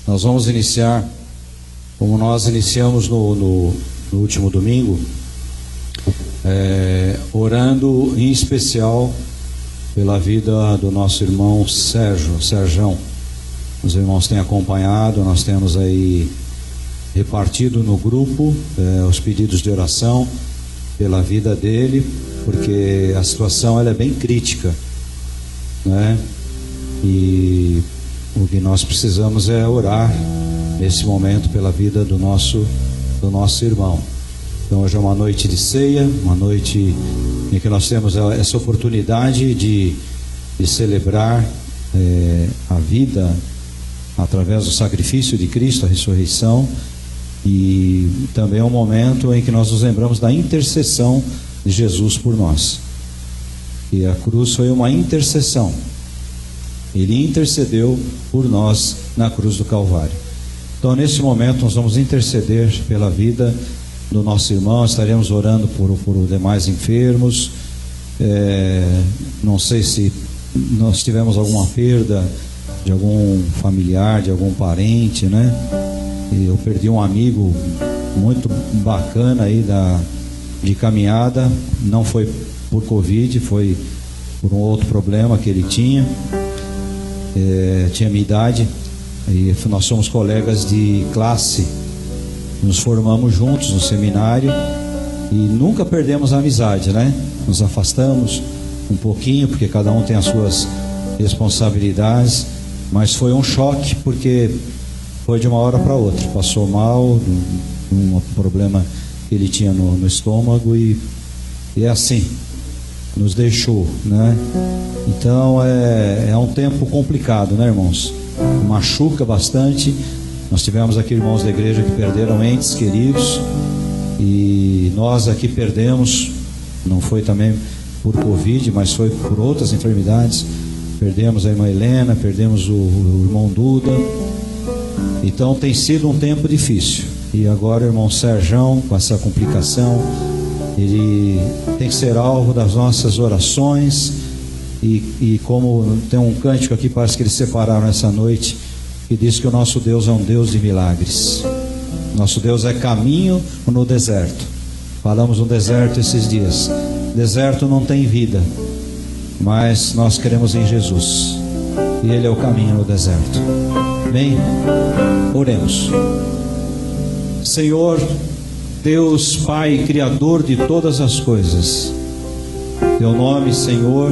Nós vamos iniciar, como nós iniciamos no último domingo, orando em especial pela vida do nosso irmão Sérgio. Os irmãos têm acompanhado, nós temos aí repartido no grupo os pedidos de oração pela vida dele, porque a situação ela é bem crítica, né? E o que nós precisamos é orar nesse momento pela vida do nosso irmão. Então hoje é uma noite de ceia, uma noite em que nós temos essa oportunidade de celebrar a vida através do sacrifício de Cristo, a ressurreição, e também é um momento em que nós nos lembramos da intercessão de Jesus por nós. E a cruz foi uma intercessão. Ele intercedeu por nós na cruz do Calvário. Então nesse momento nós vamos interceder pela vida do nosso irmão, estaremos orando por demais enfermos. Não sei se nós tivemos alguma perda de algum familiar, de algum parente, né? E eu perdi um amigo muito bacana aí de caminhada, não foi por Covid, foi por um outro problema que ele tinha. Tinha minha idade, e nós somos colegas de classe, nos formamos juntos no seminário e nunca perdemos a amizade, né? Nos afastamos um pouquinho, porque cada um tem as suas responsabilidades, mas foi um choque, porque foi de uma hora para outra, passou mal, um problema que ele tinha no estômago, e é assim, nos deixou, né? Então é um tempo complicado, né, irmãos? Machuca bastante. Nós tivemos aqui irmãos da igreja que perderam entes queridos, e nós aqui perdemos, não foi também por Covid, mas foi por outras enfermidades. Perdemos a irmã Helena, perdemos o irmão Duda. Então tem sido um tempo difícil. E agora o irmão Sérgio, com essa complicação, ele tem que ser alvo das nossas orações. E como tem um cântico aqui, parece que eles separaram essa noite, que diz que o nosso Deus é um Deus de milagres. Nosso Deus é caminho no deserto. Falamos no deserto esses dias. Deserto não tem vida, mas nós queremos em Jesus, e Ele é o caminho no deserto. Bem, oremos. Senhor, Deus Pai, Criador de todas as coisas, Teu nome, Senhor,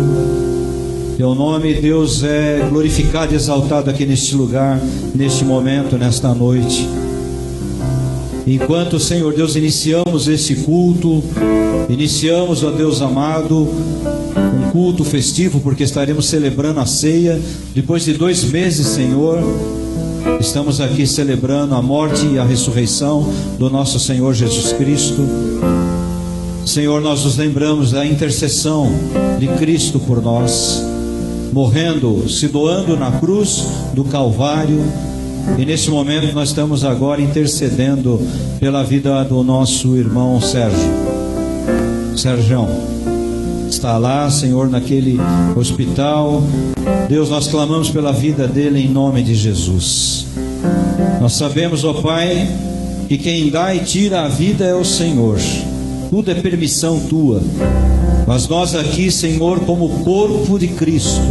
Teu nome, Deus, é glorificado e exaltado aqui neste lugar, neste momento, nesta noite. Enquanto, Senhor Deus, iniciamos esse culto, iniciamos, ó Deus amado, um culto festivo, porque estaremos celebrando a ceia. Depois de 2 meses, Senhor, estamos aqui celebrando a morte e a ressurreição do nosso Senhor Jesus Cristo. Senhor, nós nos lembramos da intercessão de Cristo por nós, morrendo, se doando na cruz do Calvário. E nesse momento nós estamos agora intercedendo pela vida do nosso irmão Sérgio. Está lá, Senhor, naquele hospital. Deus, nós clamamos pela vida dele em nome de Jesus. Nós sabemos, ó Pai, que quem dá e tira a vida é o Senhor. Tudo é permissão Tua. Mas nós aqui, Senhor, como corpo de Cristo,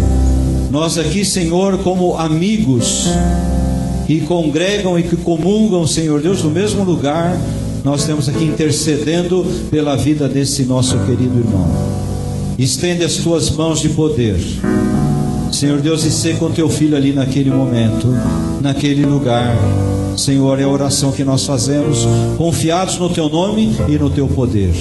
nós aqui, Senhor, como amigos que congregam e que comungam, Senhor Deus, no mesmo lugar, nós estamos aqui intercedendo pela vida desse nosso querido irmão. Estende as Tuas mãos de poder, Senhor Deus, e ser com Teu filho ali naquele momento, naquele lugar. Senhor, é a oração que nós fazemos, confiados no Teu nome e no Teu poder.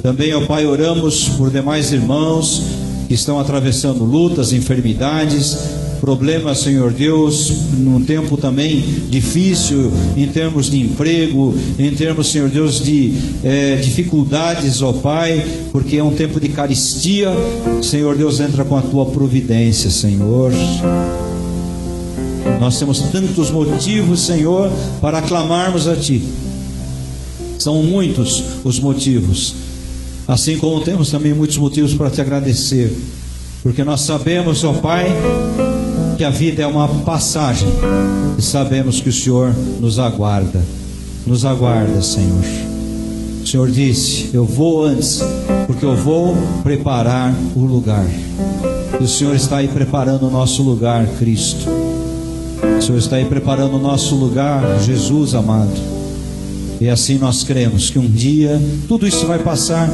Também, ó Pai, oramos por demais irmãos que estão atravessando lutas, enfermidades, problemas, Senhor Deus, num tempo também difícil, em termos de emprego, em termos, Senhor Deus, de dificuldades, ó Pai, porque é um tempo de carestia. Senhor Deus, entra com a Tua providência, Senhor. Nós temos tantos motivos, Senhor, para aclamarmos a Ti. São muitos os motivos, assim como temos também muitos motivos para Te agradecer, porque nós sabemos, ó Pai, porque a vida é uma passagem e sabemos que o Senhor nos aguarda. Nos aguarda, Senhor. O Senhor disse: eu vou antes, porque eu vou preparar o lugar. E o Senhor está aí preparando o nosso lugar, Cristo. O Senhor está aí preparando o nosso lugar, Jesus amado. E assim nós cremos que um dia tudo isso vai passar.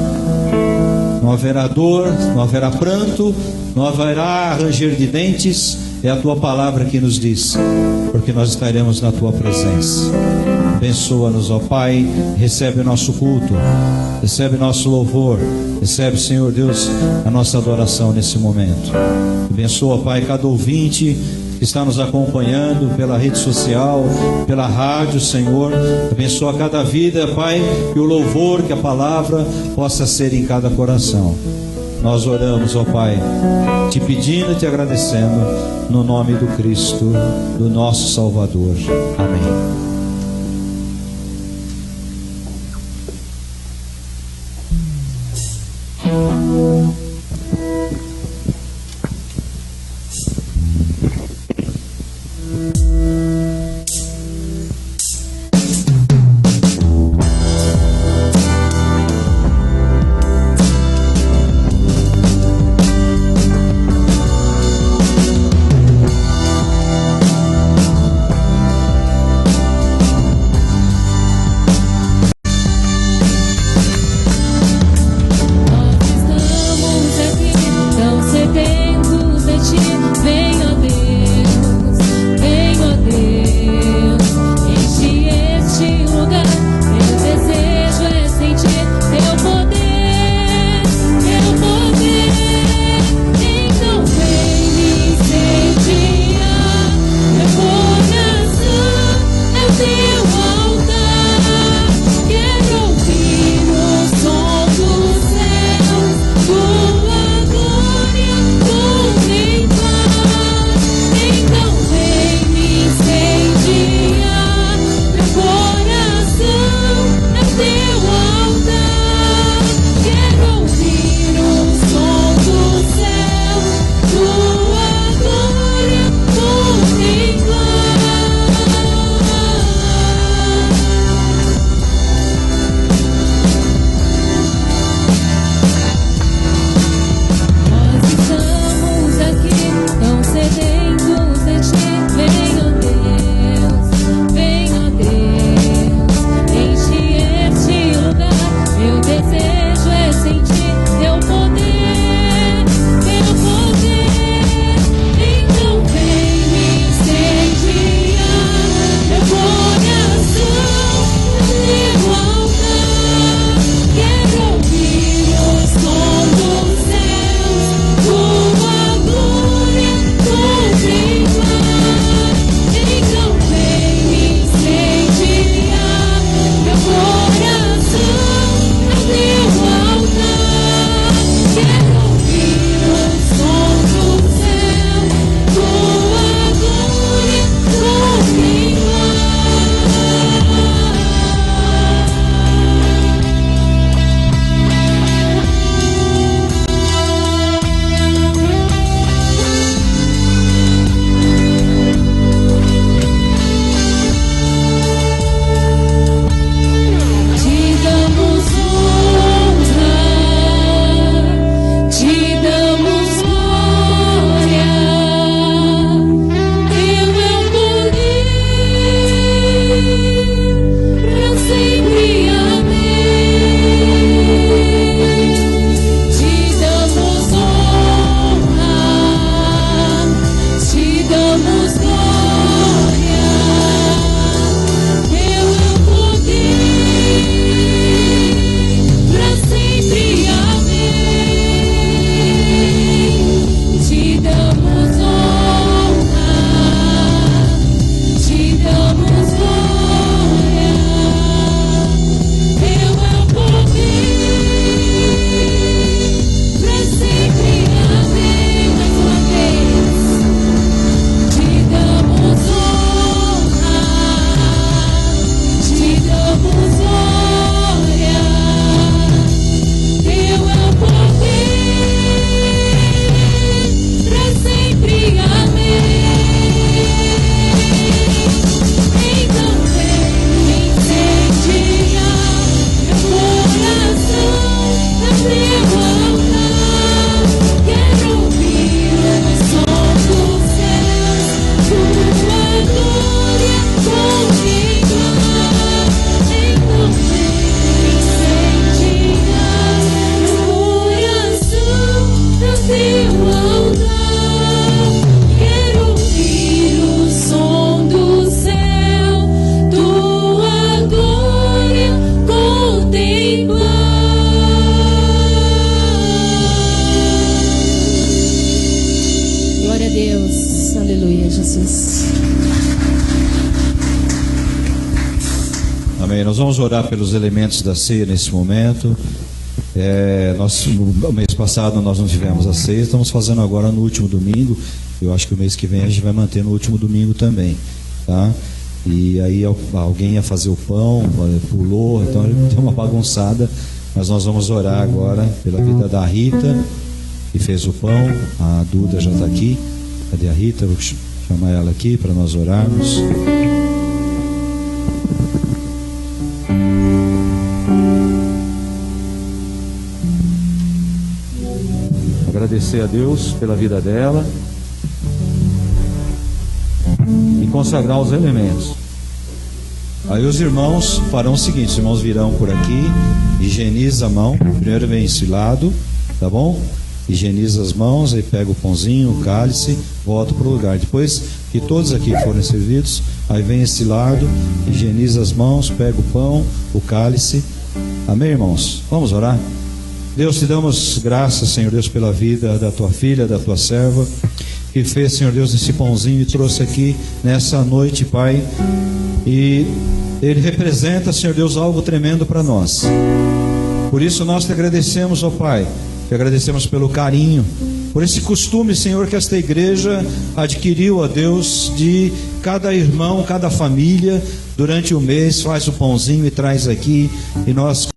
Não haverá dor, não haverá pranto, não haverá ranger de dentes. É a Tua palavra que nos diz, porque nós estaremos na Tua presença. Abençoa-nos, ó Pai. Recebe o nosso culto, recebe nosso louvor, recebe, Senhor Deus, a nossa adoração nesse momento. Abençoa, Pai, cada ouvinte que está nos acompanhando pela rede social, pela rádio, Senhor. Abençoa cada vida, Pai, que o louvor, que a palavra possa ser em cada coração. Nós oramos, ó Pai, te pedindo e te agradecendo, no nome do Cristo, do nosso Salvador. Amém. Amém. Nós vamos orar pelos elementos da ceia nesse momento. No mês passado nós não tivemos a ceia, estamos fazendo agora no último domingo. Eu acho que o mês que vem a gente vai manter no último domingo também, tá? E aí alguém ia fazer o pão, pulou, então deu uma bagunçada. Mas nós vamos orar agora pela vida da Rita, que fez o pão. A Duda já está aqui. Cadê a Rita? Vou chamar ela aqui para nós orarmos. Agradecer a Deus pela vida dela e consagrar os elementos. Aí os irmãos farão o seguinte: os irmãos virão por aqui, higieniza a mão. Primeiro vem esse lado, tá bom? Higieniza as mãos, aí pega o pãozinho, o cálice, volta para o lugar. Depois que todos aqui forem servidos, aí vem esse lado, higieniza as mãos, pega o pão, o cálice. Amém, irmãos? Vamos orar? Deus, te damos graças, Senhor Deus, pela vida da tua filha, da tua serva, que fez, Senhor Deus, esse pãozinho e trouxe aqui nessa noite, Pai. E ele representa, Senhor Deus, algo tremendo para nós. Por isso nós te agradecemos, ó Pai. Te agradecemos pelo carinho, por esse costume, Senhor, que esta igreja adquiriu, ó Deus, de cada irmão, cada família, durante o mês, faz o pãozinho e traz aqui, e nós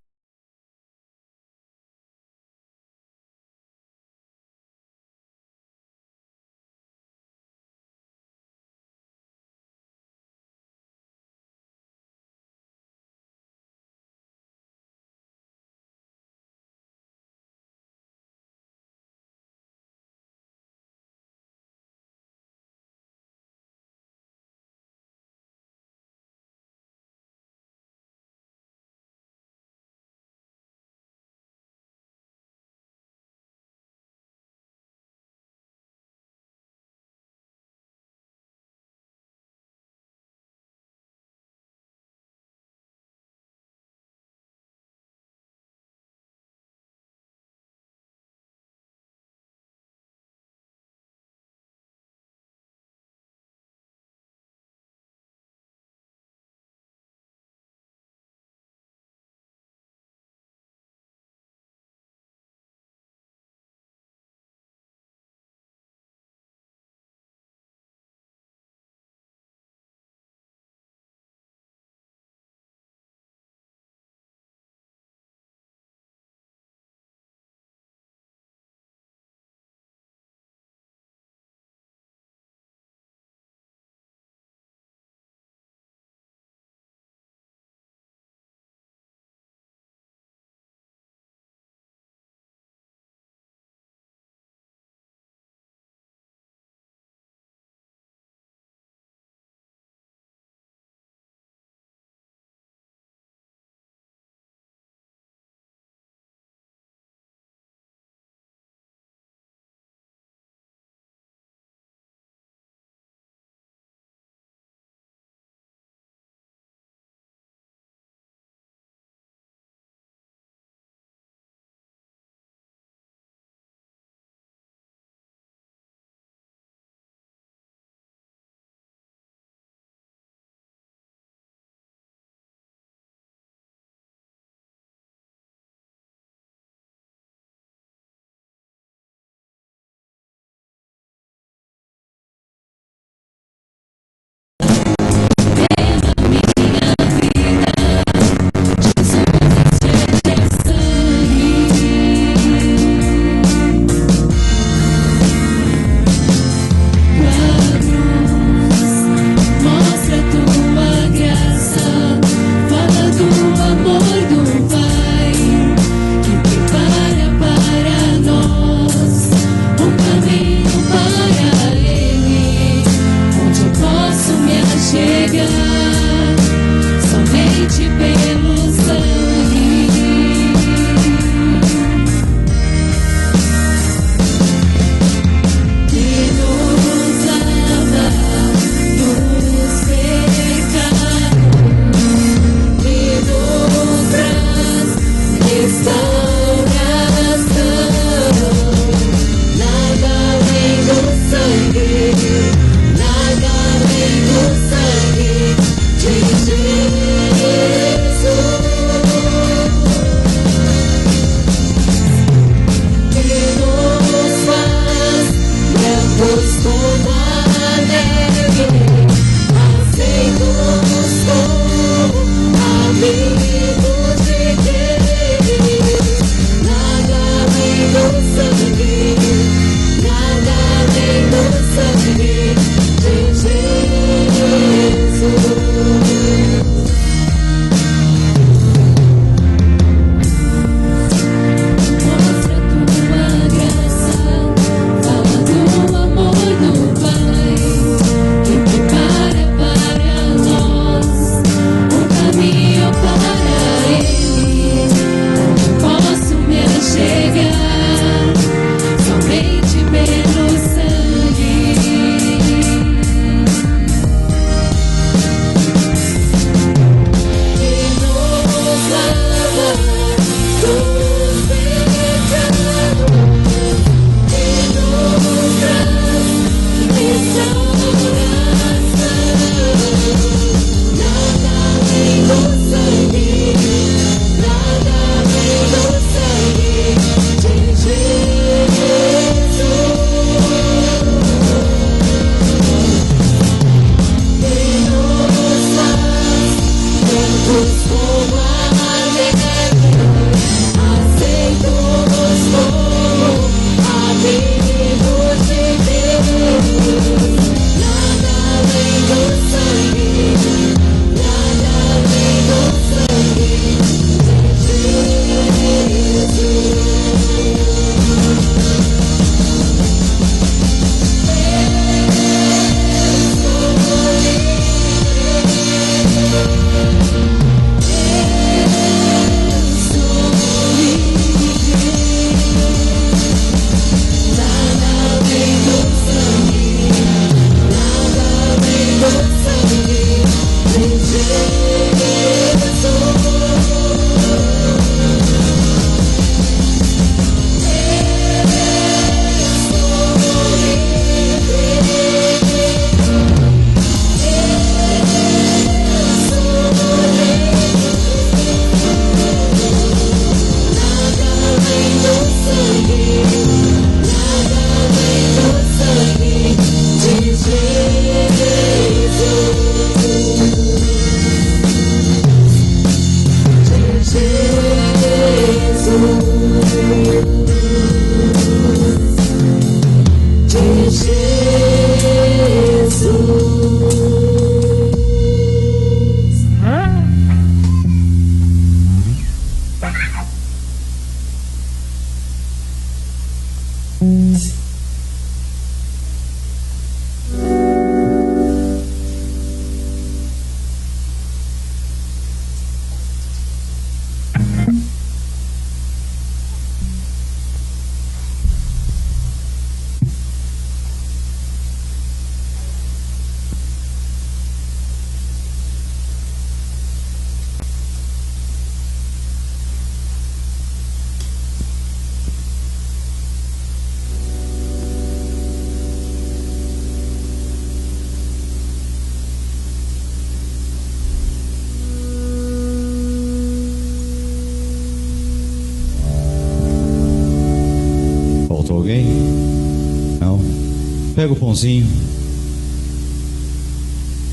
Pega o pãozinho.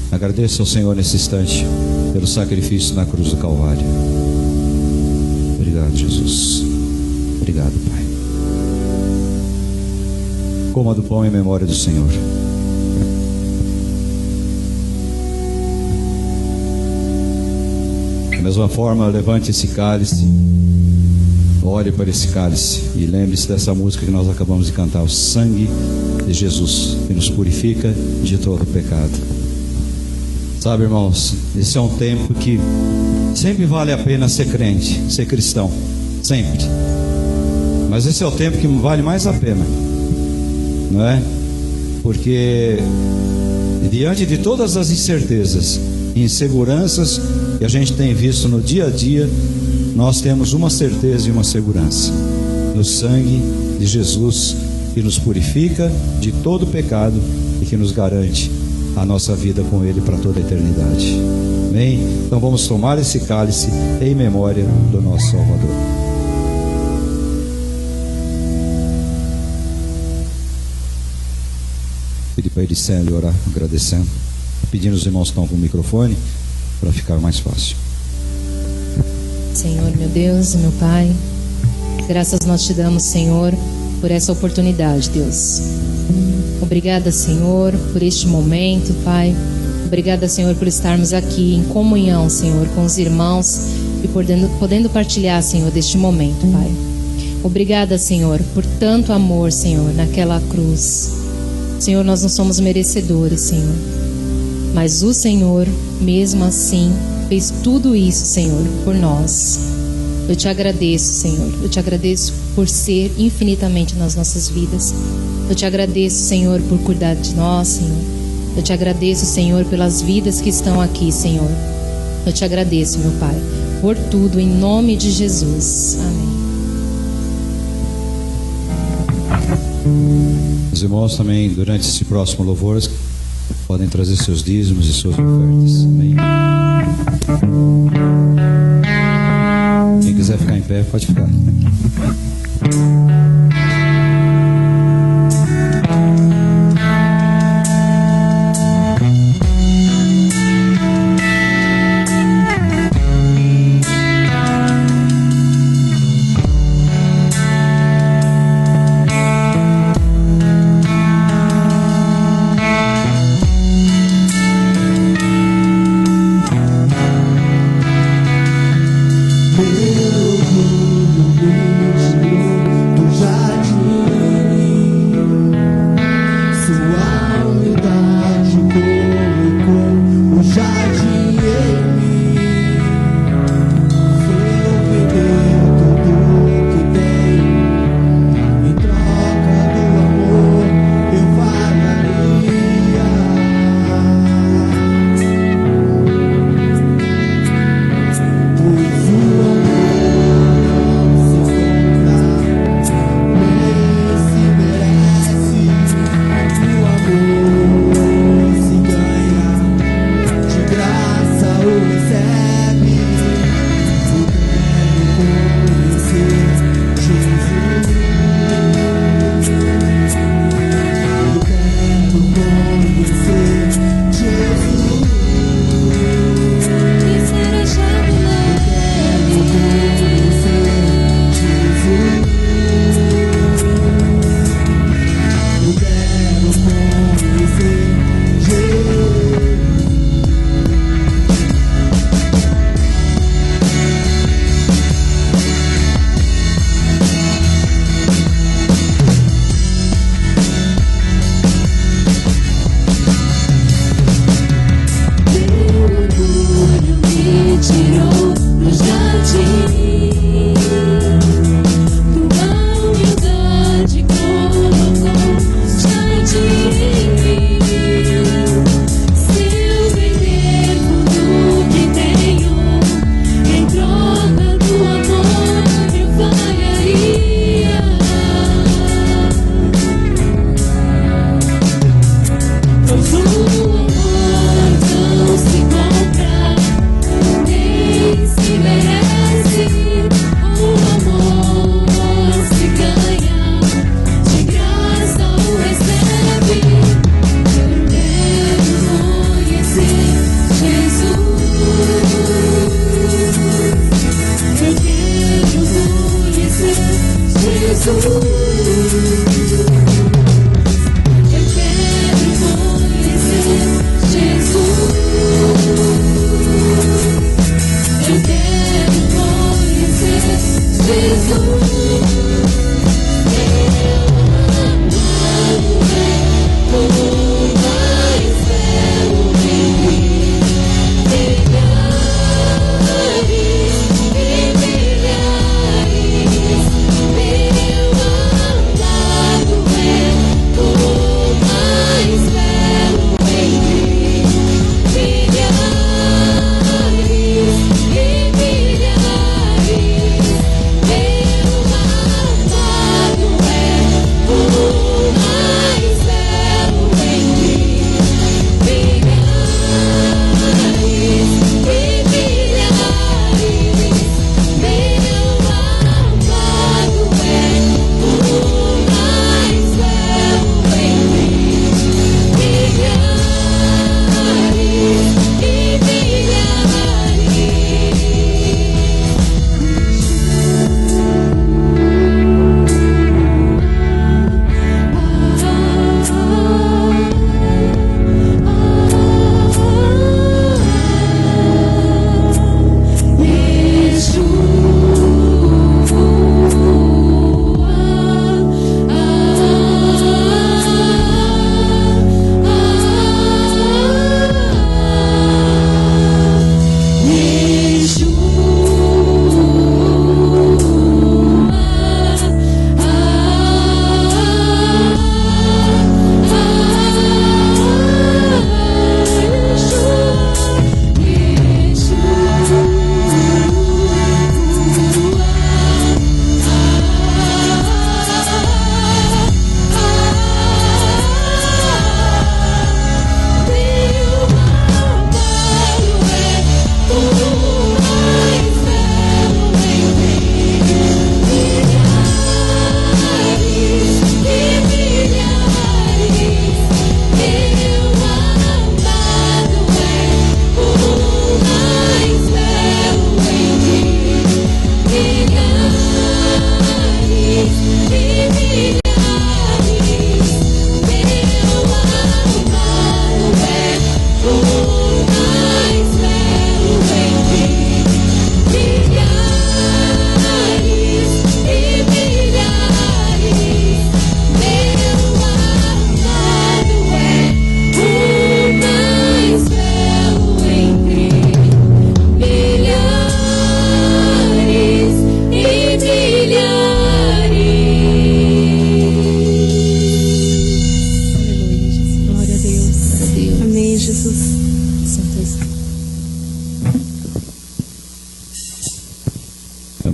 Agradeça ao Senhor nesse instante pelo sacrifício na cruz do Calvário. Obrigado, Jesus. Obrigado, Pai. Coma do pão em memória do Senhor. Da mesma forma, levante esse cálice, olhe para esse cálice e lembre-se dessa música que nós acabamos de cantar: o sangue de Jesus que nos purifica de todo pecado. Sabe, irmãos, esse é um tempo que sempre vale a pena ser crente, ser cristão, sempre. Mas esse é o tempo que vale mais a pena, não é? Porque diante de todas as incertezas e inseguranças que a gente tem visto no dia a dia, nós temos uma certeza e uma segurança: no sangue de Jesus, que nos purifica de todo pecado e que nos garante a nossa vida com Ele para toda a eternidade. Amém? Então vamos tomar esse cálice em memória do nosso Salvador. Pedir para Elisele orar, agradecendo, pedindo os irmãos que estão com o microfone para ficar mais fácil. Senhor, meu Deus e meu Pai, graças nós te damos, Senhor, por essa oportunidade, Deus. Obrigada, Senhor, por este momento, Pai. Obrigada, Senhor, por estarmos aqui em comunhão, Senhor, com os irmãos e podendo partilhar, Senhor, deste momento, Pai. Obrigada, Senhor, por tanto amor, Senhor, naquela cruz. Senhor, nós não somos merecedores, Senhor, mas o Senhor, mesmo assim, fez tudo isso, Senhor, por nós. Eu te agradeço, Senhor. Eu te agradeço por ser infinitamente nas nossas vidas. Eu te agradeço, Senhor, por cuidar de nós, Senhor. Eu te agradeço, Senhor, pelas vidas que estão aqui, Senhor. Eu te agradeço, meu Pai, por tudo, em nome de Jesus. Amém. Os irmãos também, durante esse próximo louvor, podem trazer seus dízimos e suas ofertas. Amém? Quem quiser ficar em pé, pode ficar. Meu orgulho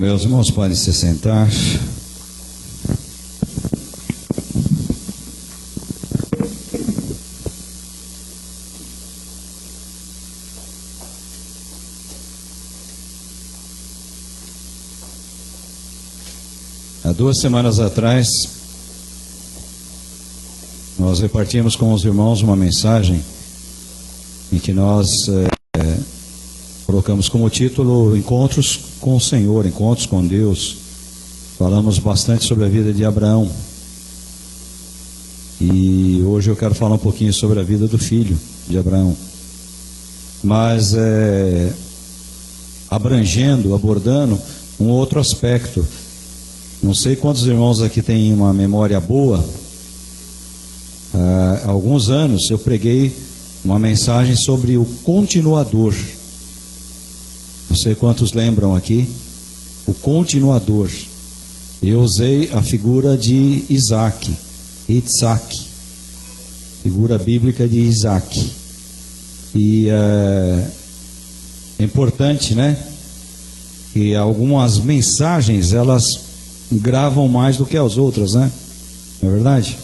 Meus irmãos podem se sentar. Há 2 semanas atrás, nós repartimos com os irmãos uma mensagem em que nós colocamos como título Encontros com o Senhor, Encontros com Deus. Falamos bastante sobre a vida de Abraão. E hoje eu quero falar um pouquinho sobre a vida do filho de Abraão. Mas abordando um outro aspecto. Não sei quantos irmãos aqui têm uma memória boa. Há alguns anos eu preguei uma mensagem sobre o continuador. Não sei quantos lembram aqui. O continuador. Eu usei a figura de Isaac. Figura bíblica de Isaac. E é importante, né? Que algumas mensagens elas gravam mais do que as outras, né? Não é verdade?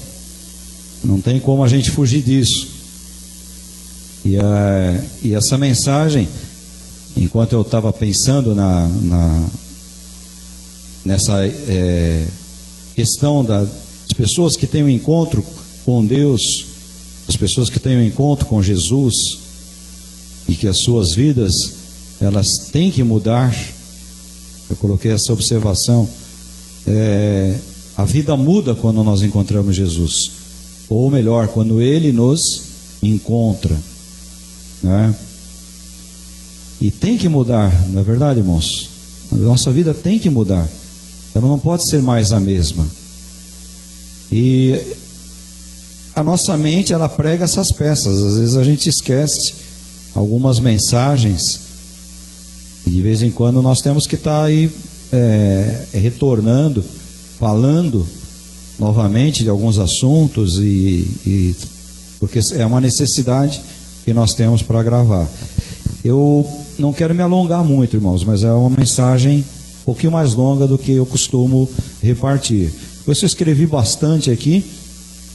Não tem como a gente fugir disso. E essa mensagem, enquanto eu estava pensando nessa questão das pessoas que têm um encontro com Deus, as pessoas que têm um encontro com Jesus, e que as suas vidas, elas têm que mudar, eu coloquei essa observação. A vida muda quando nós encontramos Jesus, ou melhor, quando Ele nos encontra, né? E tem que mudar, não é verdade, irmãos? A nossa vida tem que mudar, ela não pode ser mais a mesma. E a nossa mente, ela prega essas peças. Às vezes a gente esquece algumas mensagens, e de vez em quando nós temos que estar aí retornando, falando novamente de alguns assuntos, porque é uma necessidade que nós temos para gravar. Eu não quero me alongar muito, irmãos, mas é uma mensagem um pouquinho mais longa do que eu costumo repartir. Eu escrevi bastante aqui,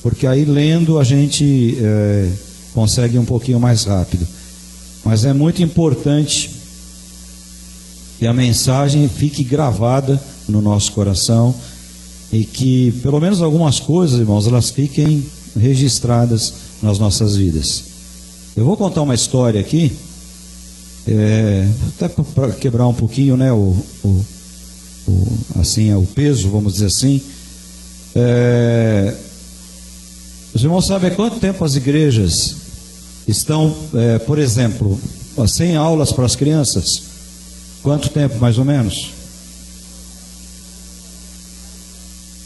porque aí lendo a gente consegue um pouquinho mais rápido. Mas é muito importante que a mensagem fique gravada no nosso coração e que pelo menos algumas coisas, irmãos, elas fiquem registradas nas nossas vidas. Eu vou contar uma história aqui, até para quebrar um pouquinho, né, o peso, vamos dizer assim. Os irmãos sabem há quanto tempo as igrejas estão, por exemplo, sem aulas para as crianças? Quanto tempo, mais ou menos?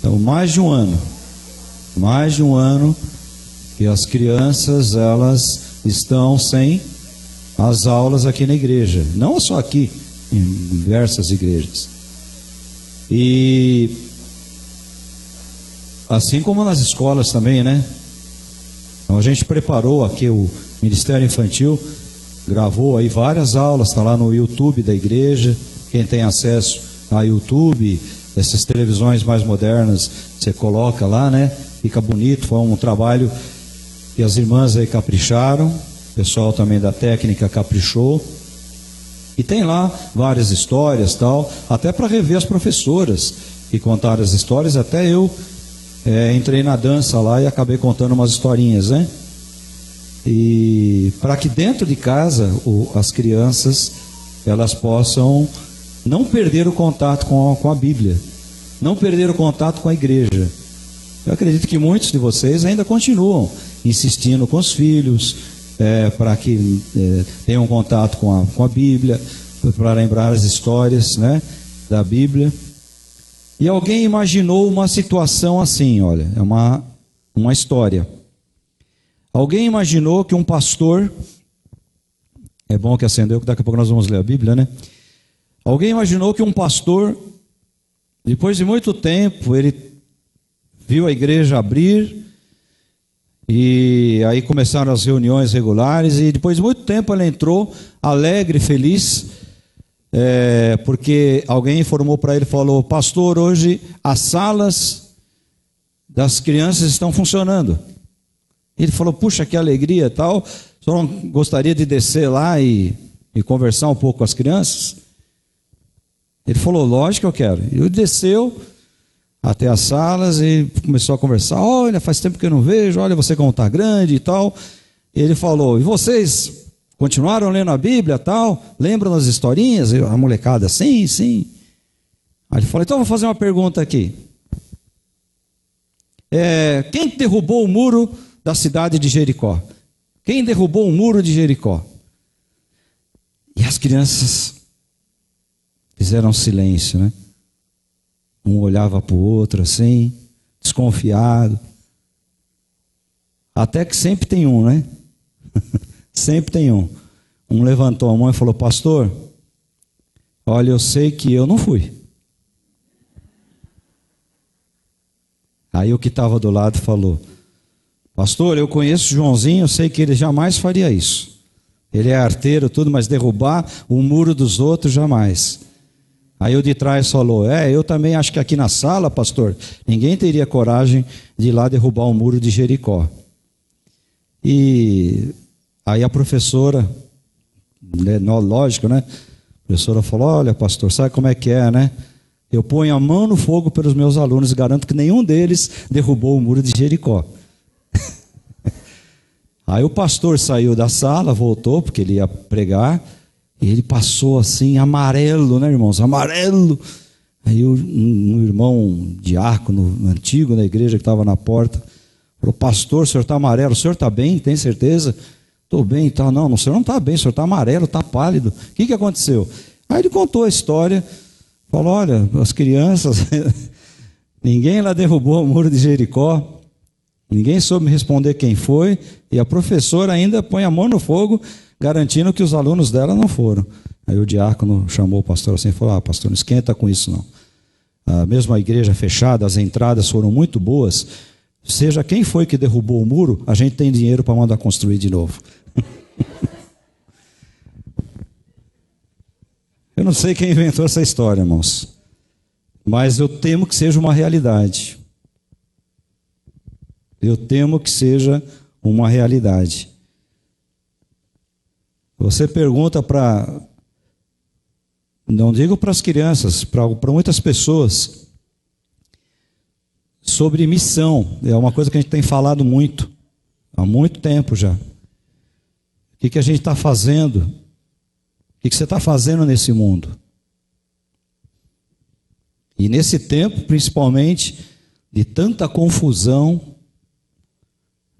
Então, mais de um ano que as crianças, elas estão sem as aulas aqui na igreja. Não só aqui, em diversas igrejas. E assim como nas escolas também, né? Então a gente preparou aqui o Ministério Infantil, gravou aí várias aulas, está lá no YouTube da igreja. Quem tem acesso a YouTube, essas televisões mais modernas, você coloca lá, né? Fica bonito, foi um trabalho que as irmãs aí capricharam, o pessoal também da técnica caprichou. E tem lá várias histórias, tal, até para rever as professoras que contaram as histórias. Até eu entrei na dança lá e acabei contando umas historinhas, né? E para que dentro de casa as crianças elas possam não perder o contato com a Bíblia, não perder o contato com a igreja. Eu acredito que muitos de vocês ainda continuam insistindo com os filhos, para que tenham contato com a Bíblia, para lembrar as histórias, né, da Bíblia. E alguém imaginou uma situação assim, olha, é uma história. Alguém imaginou que um pastor, é bom que acendeu, que daqui a pouco nós vamos ler a Bíblia, né? Alguém imaginou que um pastor, depois de muito tempo, ele viu a igreja abrir, e aí começaram as reuniões regulares, e depois de muito tempo ele entrou alegre, feliz, porque alguém informou para ele, falou: pastor, hoje as salas das crianças estão funcionando. Ele falou: puxa, que alegria e tal, o senhor não gostaria de descer lá e conversar um pouco com as crianças? Ele falou: lógico que eu quero. E ele desceu até as salas e começou a conversar: olha, faz tempo que eu não vejo, olha você como está grande e tal. E ele falou: e vocês continuaram lendo a Bíblia e tal? Lembram das historinhas? E a molecada: sim, sim. Aí ele falou: então eu vou fazer uma pergunta aqui. Quem derrubou o muro da cidade de Jericó? Quem derrubou o muro de Jericó? E as crianças fizeram silêncio, né? Um olhava para o outro assim, desconfiado. Até que sempre tem um, né? Sempre tem um. Um levantou a mão e falou: pastor, olha, eu sei que eu não fui. Aí o que estava do lado falou: pastor, eu conheço o Joãozinho, eu sei que ele jamais faria isso. Ele é arteiro, tudo, mas derrubar o muro dos outros, jamais. Aí o de trás falou: eu também acho que aqui na sala, pastor, ninguém teria coragem de ir lá derrubar o muro de Jericó. E aí a professora, lógico, né? A professora falou: olha, pastor, sabe como é que é, né? Eu ponho a mão no fogo pelos meus alunos e garanto que nenhum deles derrubou o muro de Jericó. Aí o pastor saiu da sala, voltou, porque ele ia pregar, e ele passou assim, amarelo, né, irmãos? Amarelo. Aí um irmão diácono antigo na igreja que estava na porta falou: pastor, o senhor está amarelo, o senhor está bem? Tem certeza? Estou bem e tal. Não, o senhor não está bem, o senhor está amarelo, está pálido. O que aconteceu? Aí ele contou a história, falou: olha, as crianças, ninguém lá derrubou o muro de Jericó, ninguém soube me responder quem foi, e a professora ainda põe a mão no fogo, garantindo que os alunos dela não foram. Aí o diácono chamou o pastor assim e falou: pastor, não esquenta com isso não. Mesmo a igreja fechada, as entradas foram muito boas, seja quem foi que derrubou o muro, a gente tem dinheiro para mandar construir de novo. Eu não sei quem inventou essa história, irmãos, mas eu temo que seja uma realidade. Eu temo que seja uma realidade. Você pergunta não digo para as crianças, para muitas pessoas, sobre missão. É uma coisa que a gente tem falado muito, há muito tempo já. O que a gente está fazendo? O que você está fazendo nesse mundo? E nesse tempo, principalmente, de tanta confusão,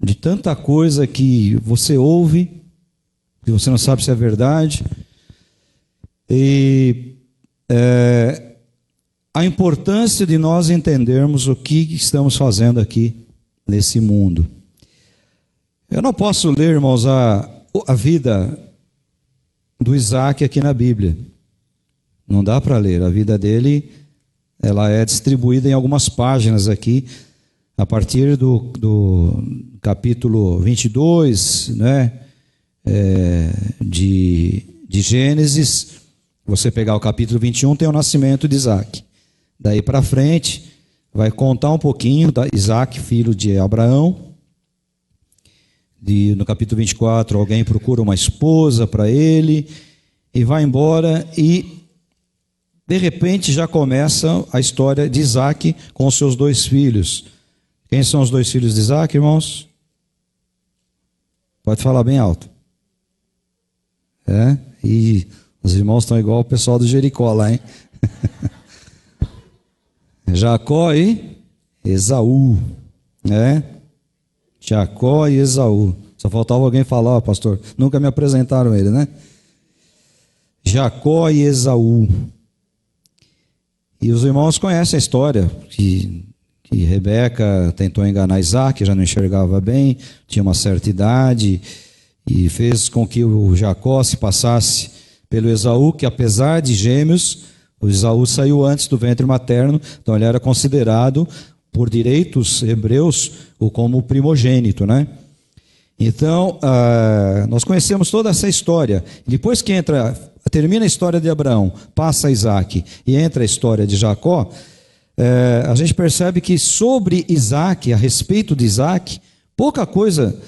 de tanta coisa que você ouve, que você não sabe se é verdade, e a importância de nós entendermos o que estamos fazendo aqui nesse mundo. Eu não posso ler, irmãos, a vida do Isaac aqui na Bíblia. Não dá para ler. A vida dele, ela é distribuída em algumas páginas aqui, a partir do capítulo 22, né, de Gênesis. Você pegar o capítulo 21, tem o nascimento de Isaac. Daí para frente, vai contar um pouquinho da Isaac, filho de Abraão. No capítulo 24, alguém procura uma esposa para ele e vai embora, e de repente já começa a história de Isaac com os seus dois filhos. Quem são os dois filhos de Isaac, irmãos? Pode falar bem alto. E os irmãos estão igual o pessoal do Jericó lá, hein? Jacó e Esaú, né? Jacó e Esaú. Só faltava alguém falar: pastor, nunca me apresentaram ele, né? Jacó e Esaú. E os irmãos conhecem a história, que Rebeca tentou enganar Isaac, já não enxergava bem, tinha uma certa idade, e fez com que o Jacó se passasse pelo Esaú, que apesar de gêmeos, o Esaú saiu antes do ventre materno, então ele era considerado, por direitos hebreus, como o primogênito, né? Então, nós conhecemos toda essa história. Depois que entra termina a história de Abraão, passa Isaac e entra a história de Jacó, a gente percebe que sobre Isaac, a respeito de Isaac, pouca coisa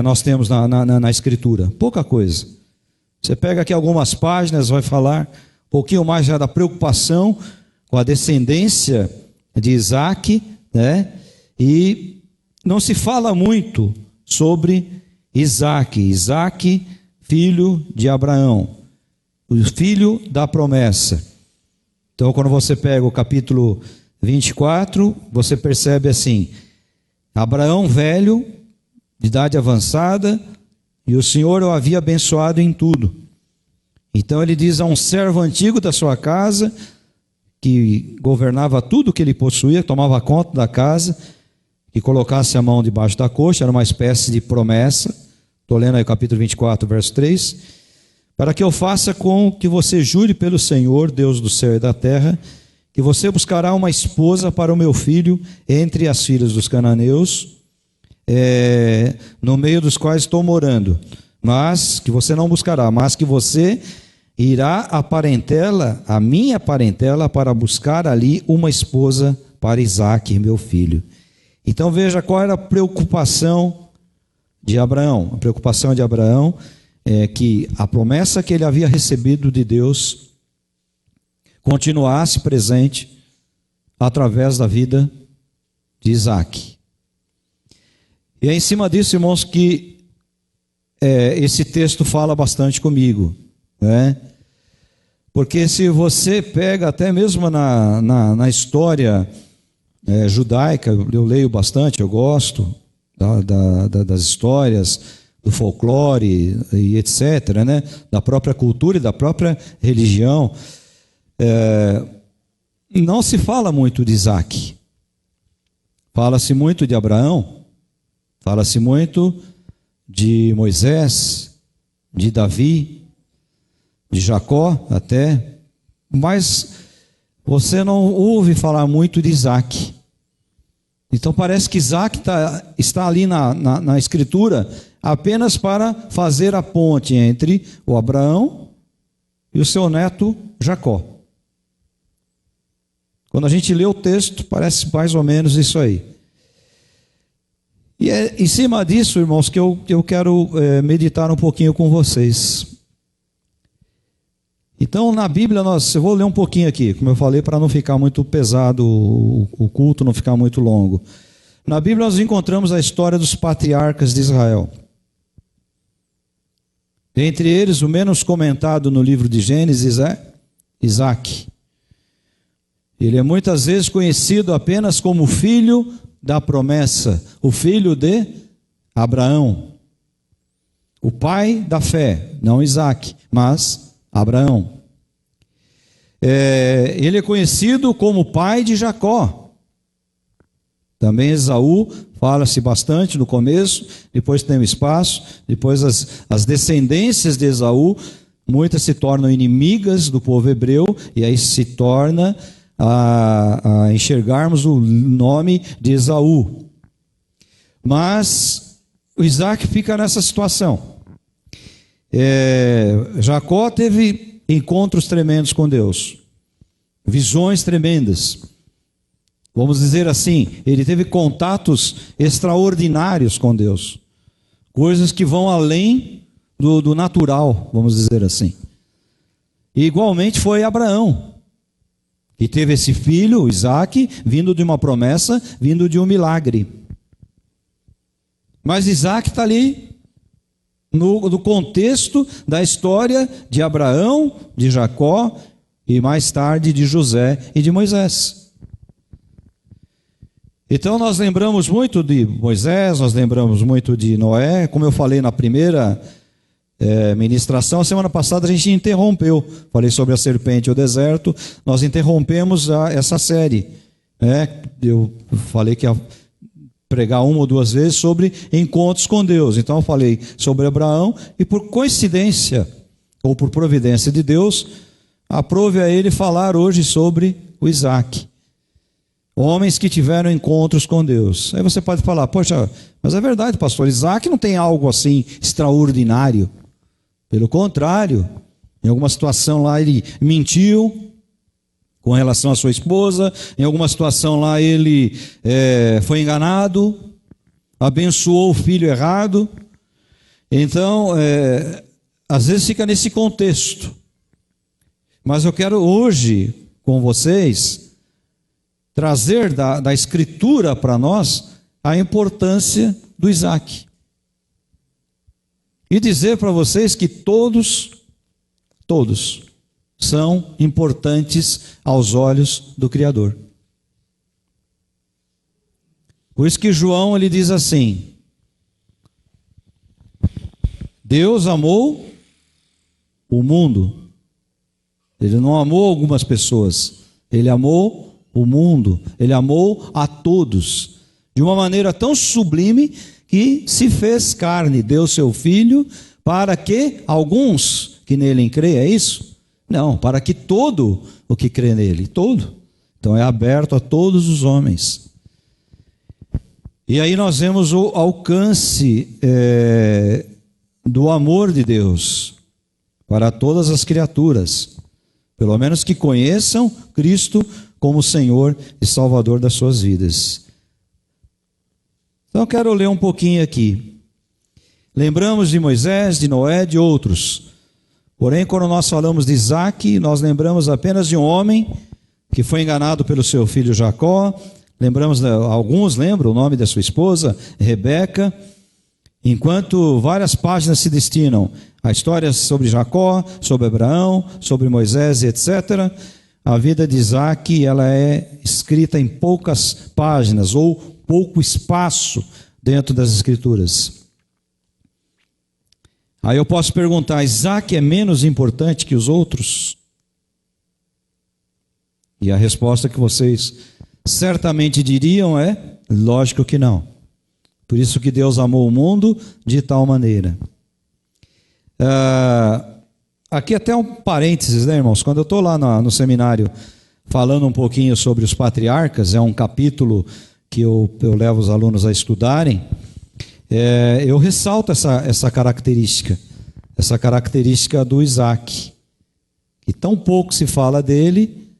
nós temos na Escritura, pouca coisa. Você pega aqui algumas páginas, vai falar um pouquinho mais já da preocupação com a descendência de Isaac, né? E não se fala muito sobre Isaac, filho de Abraão, o filho da promessa. Então, quando você pega o capítulo 24, você percebe assim: Abraão velho, de idade avançada, e o Senhor o havia abençoado em tudo. Então ele diz a um servo antigo da sua casa, que governava tudo que ele possuía, tomava conta da casa, que colocasse a mão debaixo da coxa, era uma espécie de promessa. Estou lendo aí o capítulo 24, verso 3. Para que eu faça com que você jure pelo Senhor, Deus do céu e da terra, que você buscará uma esposa para o meu filho entre as filhas dos cananeus, no meio dos quais estou morando, mas que você não buscará, mas que você irá à parentela, a minha parentela, para buscar ali uma esposa para Isaque, meu filho. Então veja qual era a preocupação de Abraão. A preocupação de Abraão é que a promessa que ele havia recebido de Deus continuasse presente através da vida de Isaque. E é em cima disso, irmãos, que esse texto fala bastante comigo, né? Porque se você pega até mesmo na história judaica, eu leio bastante, eu gosto das histórias, do folclore e etc., né? Da própria cultura e da própria religião, não se fala muito de Isaque. Fala-se muito de Abraão, fala-se muito de Moisés, de Davi, de Jacó até, mas você não ouve falar muito de Isaque. Então parece que Isaque está ali na Escritura apenas para fazer a ponte entre o Abraão e o seu neto Jacó. Quando a gente lê o texto, parece mais ou menos isso aí. E é em cima disso, irmãos, que eu quero meditar um pouquinho com vocês. Então, na Bíblia, eu vou ler um pouquinho aqui, como eu falei, para não ficar muito pesado, o culto não ficar muito longo. Na Bíblia nós encontramos a história dos patriarcas de Israel. Entre eles, o menos comentado no livro de Gênesis é Isaque. Ele é muitas vezes conhecido apenas como filho da promessa, o filho de Abraão, o pai da fé, não Isaque, mas Abraão. Ele é conhecido como pai de Jacó. Também Esaú, fala-se bastante no começo, depois tem o espaço, depois as descendências de Esaú, muitas se tornam inimigas do povo hebreu, e aí se torna a enxergarmos o nome de Esaú. Mas o Isaque fica nessa situação. Jacó teve encontros tremendos com Deus, visões tremendas. Vamos dizer assim, ele teve contatos extraordinários com Deus, coisas que vão além do natural, vamos dizer assim. E igualmente foi Abraão, que teve esse filho, Isaque, vindo de uma promessa, vindo de um milagre. Mas Isaque está ali no contexto da história de Abraão, de Jacó e mais tarde de José e de Moisés. Então nós lembramos muito de Moisés, nós lembramos muito de Noé, como eu falei na primeira ministração. A semana passada a gente interrompeu, falei sobre a serpente e o deserto, nós interrompemos essa série, né? Eu falei que ia pregar uma ou duas vezes sobre encontros com Deus. Então eu falei sobre Abraão e por coincidência, ou por providência de Deus, aprove a ele falar hoje sobre o Isaque. Homens que tiveram encontros com Deus. Aí você pode falar, poxa, mas é verdade, pastor, Isaque não tem algo assim extraordinário. Pelo contrário, Em alguma situação lá ele mentiu com relação à sua esposa. Em alguma situação lá ele foi enganado, abençoou o filho errado. Então, às vezes fica nesse contexto. Mas eu quero hoje, com vocês, trazer da Escritura para nós a importância do Isaac. E dizer para vocês que todos são importantes aos olhos do Criador. Por isso que João ele diz assim: Deus amou o mundo. Ele não amou algumas pessoas, ele amou o mundo, ele amou a todos, de uma maneira tão sublime que se fez carne, deu seu filho, para que alguns que nele creem, é isso? Não, para que todo o que crê nele, todo. Então é aberto a todos os homens. E aí nós vemos o alcance do amor de Deus para todas as criaturas, pelo menos que conheçam Cristo como Senhor e Salvador das suas vidas. Então eu quero ler um pouquinho aqui. Lembramos de Moisés, de Noé, de outros. Porém, quando nós falamos de Isaac, nós lembramos apenas de um homem que foi enganado pelo seu filho Jacó. Lembramos, alguns lembram o nome da sua esposa, Rebeca. Enquanto várias páginas se destinam a histórias sobre Jacó, sobre Abraão, sobre Moisés, etc., a vida de Isaac ela é escrita em poucas páginas ou pouco espaço dentro das Escrituras. Aí eu posso perguntar: Isaac é menos importante que os outros? E a resposta que vocês certamente diriam é: lógico que não. Por isso que Deus amou o mundo de tal maneira. Aqui até um parênteses, né, irmãos? Quando eu estou lá no seminário falando um pouquinho sobre os patriarcas, é um capítulo que eu levo os alunos a estudarem, eu ressalto essa característica do Isaac, que tão pouco se fala dele,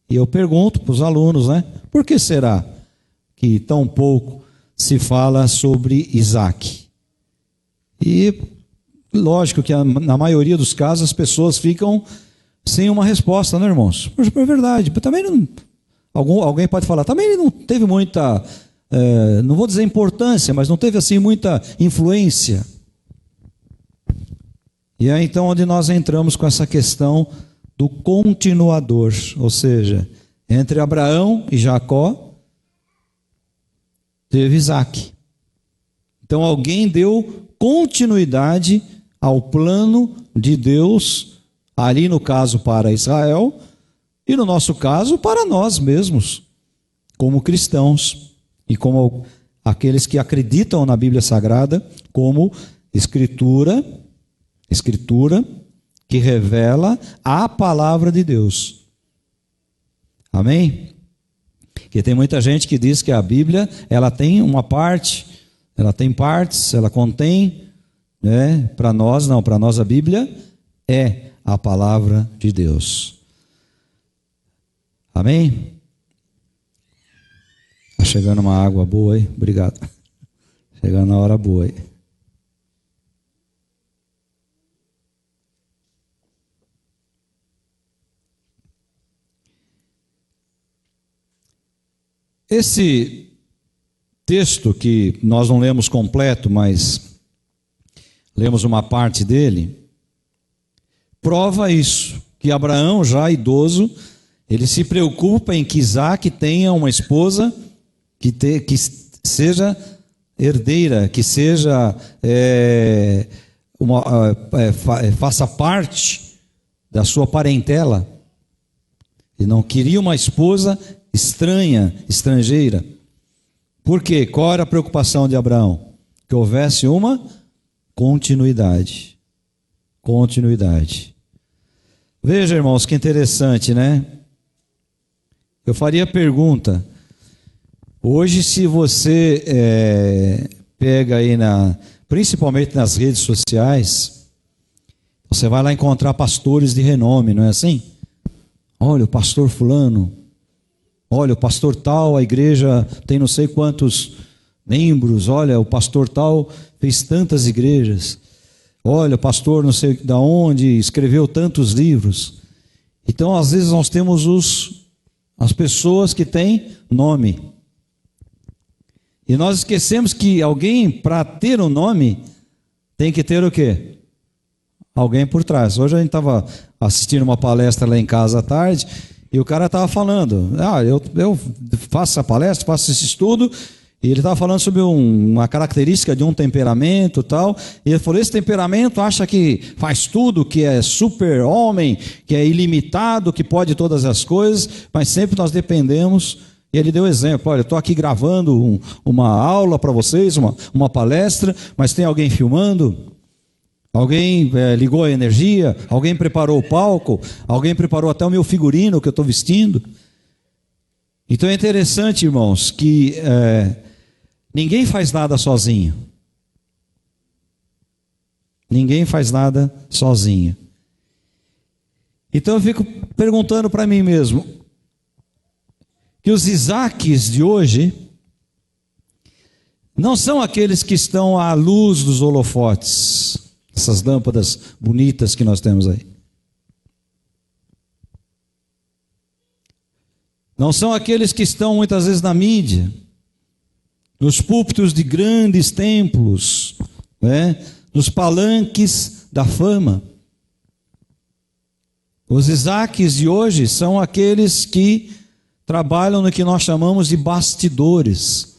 e eu pergunto para os alunos, né, por que será que tão pouco se fala sobre Isaac? E lógico que na maioria dos casos as pessoas ficam sem uma resposta, né, irmãos? Por verdade, também não, alguém pode falar, também ele não teve muita, não vou dizer importância, mas não teve assim muita influência. E é então onde nós entramos com essa questão do continuador, ou seja, entre Abraão e Jacó, teve Isaac. Então alguém deu continuidade ao plano de Deus, ali no caso para Israel, e no nosso caso para nós mesmos, como cristãos, e como aqueles que acreditam na Bíblia Sagrada, como Escritura que revela a palavra de Deus. Amém? Porque tem muita gente que diz que a Bíblia, ela tem uma parte, ela tem partes, ela contém, né? Para nós não, para nós a Bíblia é a palavra de Deus. Amém? Está chegando uma água boa aí, obrigado. Chegando na hora boa aí. Esse texto que nós não lemos completo, mas lemos uma parte dele, prova isso, que Abraão, já idoso, ele se preocupa em que Isaac tenha uma esposa que seja herdeira, que seja faça parte da sua parentela. Ele não queria uma esposa estrangeira. Por quê? Qual era a preocupação de Abraão? Que houvesse uma continuidade. Veja, irmãos, que interessante, né? Eu faria a pergunta: hoje, se você pega aí principalmente nas redes sociais, Você vai lá encontrar pastores de renome, não é assim? Olha, o pastor fulano. Olha, o pastor tal, a igreja tem não sei quantos membros. Olha, o pastor tal fez tantas igrejas. Olha, o pastor não sei de onde escreveu tantos livros. Então, às vezes nós temos as pessoas que têm nome. E nós esquecemos que alguém, para ter um nome, tem que ter o quê? Alguém por trás. Hoje a gente estava assistindo uma palestra lá em casa à tarde, e o cara estava falando, eu faço essa palestra, faço esse estudo, e ele estava falando sobre uma característica de um temperamento e tal, e ele falou, esse temperamento acha que faz tudo, que é super homem, que é ilimitado, que pode todas as coisas, mas sempre nós dependemos. E ele deu exemplo, olha, estou aqui gravando uma aula para vocês, uma palestra, mas tem alguém filmando? Alguém ligou a energia? Alguém preparou o palco? Alguém preparou até o meu figurino que eu estou vestindo? Então é interessante, irmãos, que ninguém faz nada sozinho. Ninguém faz nada sozinho. Então eu fico perguntando para mim mesmo, que os Isaques de hoje não são aqueles que estão à luz dos holofotes, essas lâmpadas bonitas que nós temos aí. Não são aqueles que estão muitas vezes na mídia, nos púlpitos de grandes templos, nos palanques da fama. Os Isaques de hoje são aqueles que trabalham no que nós chamamos de bastidores.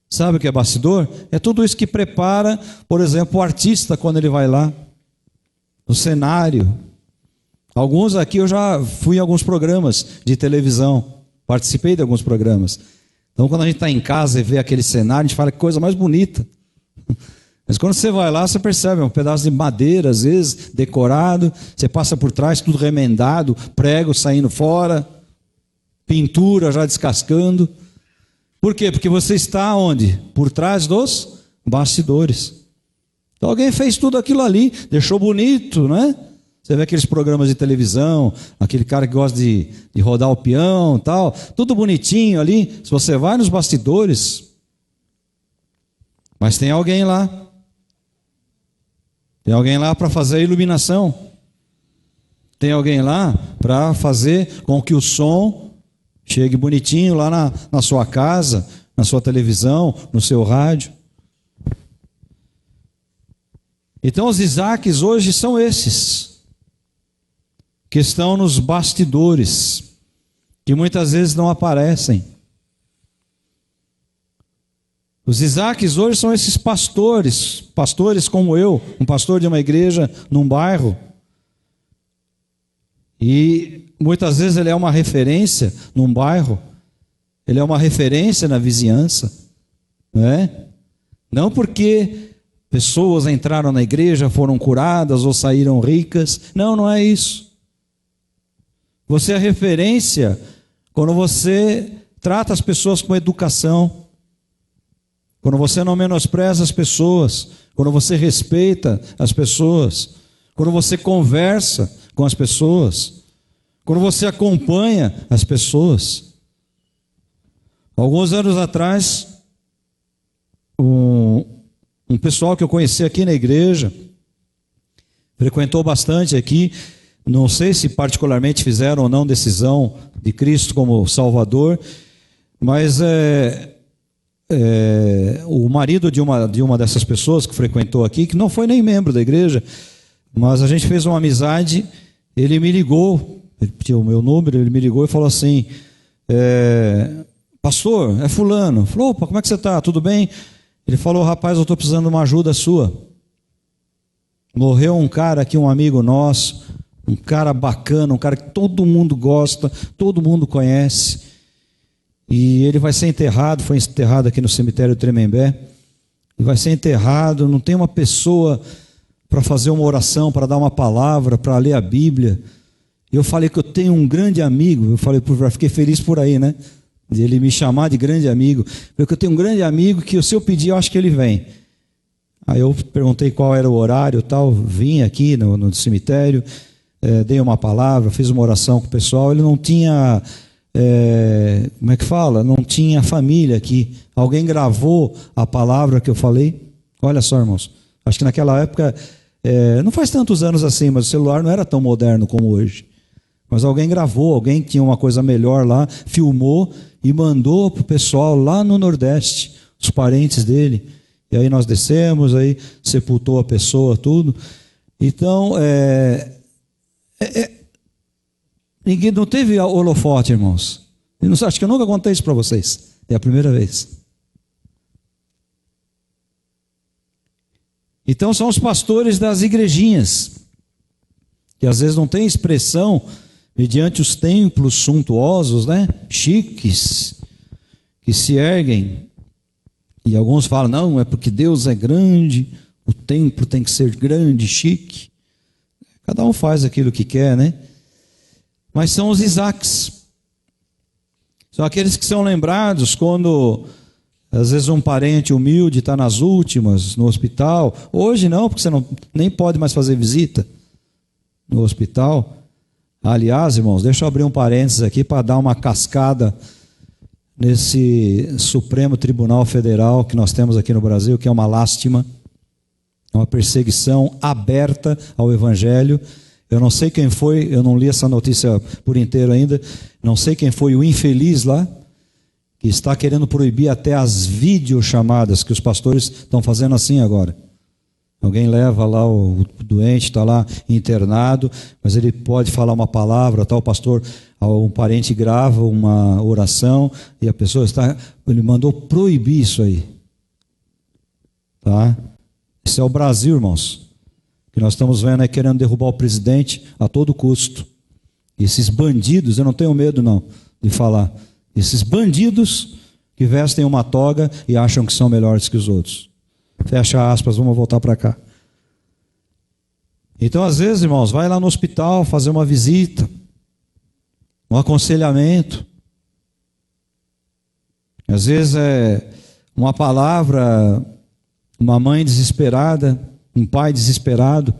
Sabe o que é bastidor? É tudo isso que prepara, por exemplo, o artista quando ele vai lá, o cenário. Alguns aqui eu já fui em alguns programas de televisão, participei de alguns programas. Então quando a gente está em casa e vê aquele cenário, a gente fala que coisa mais bonita. Mas quando você vai lá, você percebe, é um pedaço de madeira, às vezes, decorado, você passa por trás, tudo remendado, prego saindo fora, pintura já descascando. Por quê? Porque você está onde? Por trás dos bastidores. Então alguém fez tudo aquilo ali, deixou bonito, né? Você vê aqueles programas de televisão, aquele cara que gosta de rodar o peão e tal, tudo bonitinho ali. Se você vai nos bastidores, mas tem alguém lá. Tem alguém lá para fazer a iluminação. Tem alguém lá para fazer com que o som chegue bonitinho lá na sua casa, na sua televisão, no seu rádio. Então os Isaques hoje são esses, que estão nos bastidores, que muitas vezes não aparecem. Os Isaques hoje são esses pastores como eu, um pastor de uma igreja num bairro. E muitas vezes ele é uma referência num bairro, ele é uma referência na vizinhança, não é? Não porque pessoas entraram na igreja, foram curadas ou saíram ricas, não é isso. Você é referência quando você trata as pessoas com educação, quando você não menospreza as pessoas, quando você respeita as pessoas, quando você conversa com as pessoas, quando você acompanha as pessoas. Alguns anos atrás, um pessoal que eu conheci aqui na igreja, frequentou bastante aqui, não sei se particularmente fizeram ou não decisão de Cristo como Salvador, mas o marido de uma dessas pessoas que frequentou aqui, que não foi nem membro da igreja, mas a gente fez uma amizade, ele me ligou, ele pediu o meu número, ele me ligou e falou assim, pastor, é fulano. Falou, opa, como é que você está? Tudo bem? Ele falou, rapaz, eu estou precisando de uma ajuda sua. Morreu um cara aqui, um amigo nosso, um cara bacana, um cara que todo mundo gosta, todo mundo conhece. E ele vai ser enterrado, foi enterrado aqui no cemitério Tremembé. Ele vai ser enterrado, não tem uma pessoa para fazer uma oração, para dar uma palavra, para ler a Bíblia. E eu falei que eu tenho um grande amigo, fiquei feliz por aí, né? De ele me chamar de grande amigo. Porque eu tenho um grande amigo que se eu pedir, eu acho que ele vem. Aí eu perguntei qual era o horário, tal, vim aqui no cemitério, dei uma palavra, fiz uma oração com o pessoal. Ele não tinha, como é que fala? Não tinha família aqui. Alguém gravou a palavra que eu falei. Olha só, irmãos, acho que naquela época, não faz tantos anos assim, mas o celular não era tão moderno como hoje. Mas alguém gravou, alguém que tinha uma coisa melhor lá, filmou e mandou para o pessoal lá no Nordeste, os parentes dele. E aí nós descemos, aí sepultou a pessoa, tudo. Então, ninguém não teve holofote, irmãos. Acho que eu nunca contei isso para vocês. É a primeira vez. Então são os pastores das igrejinhas, que às vezes não têm expressão mediante os templos suntuosos, né? Chiques, que se erguem. E alguns falam, não, é porque Deus é grande, o templo tem que ser grande, chique. Cada um faz aquilo que quer, né? Mas são os Isaques. São aqueles que são lembrados quando, às vezes, um parente humilde está nas últimas, no hospital. Hoje não, porque você nem pode mais fazer visita no hospital. Aliás, irmãos, deixa eu abrir um parênteses aqui para dar uma cascada nesse Supremo Tribunal Federal que nós temos aqui no Brasil, que é uma lástima, é uma perseguição aberta ao Evangelho. Eu não sei quem foi, eu não li essa notícia por inteiro ainda, não sei quem foi o infeliz lá, que está querendo proibir até as videochamadas, que os pastores estão fazendo assim agora. Alguém leva lá o doente, está lá internado, mas ele pode falar uma palavra, tal, o pastor, um parente grava uma oração e a pessoa ele mandou proibir isso aí. Tá? Isso é o Brasil, irmãos, que nós estamos vendo aí querendo derrubar o presidente a todo custo. Esses bandidos, eu não tenho medo não de falar, esses bandidos que vestem uma toga e acham que são melhores que os outros. Fecha aspas, vamos voltar para cá. Então, às vezes, irmãos, vai lá no hospital fazer uma visita, um aconselhamento. Às vezes é uma palavra, uma mãe desesperada, um pai desesperado,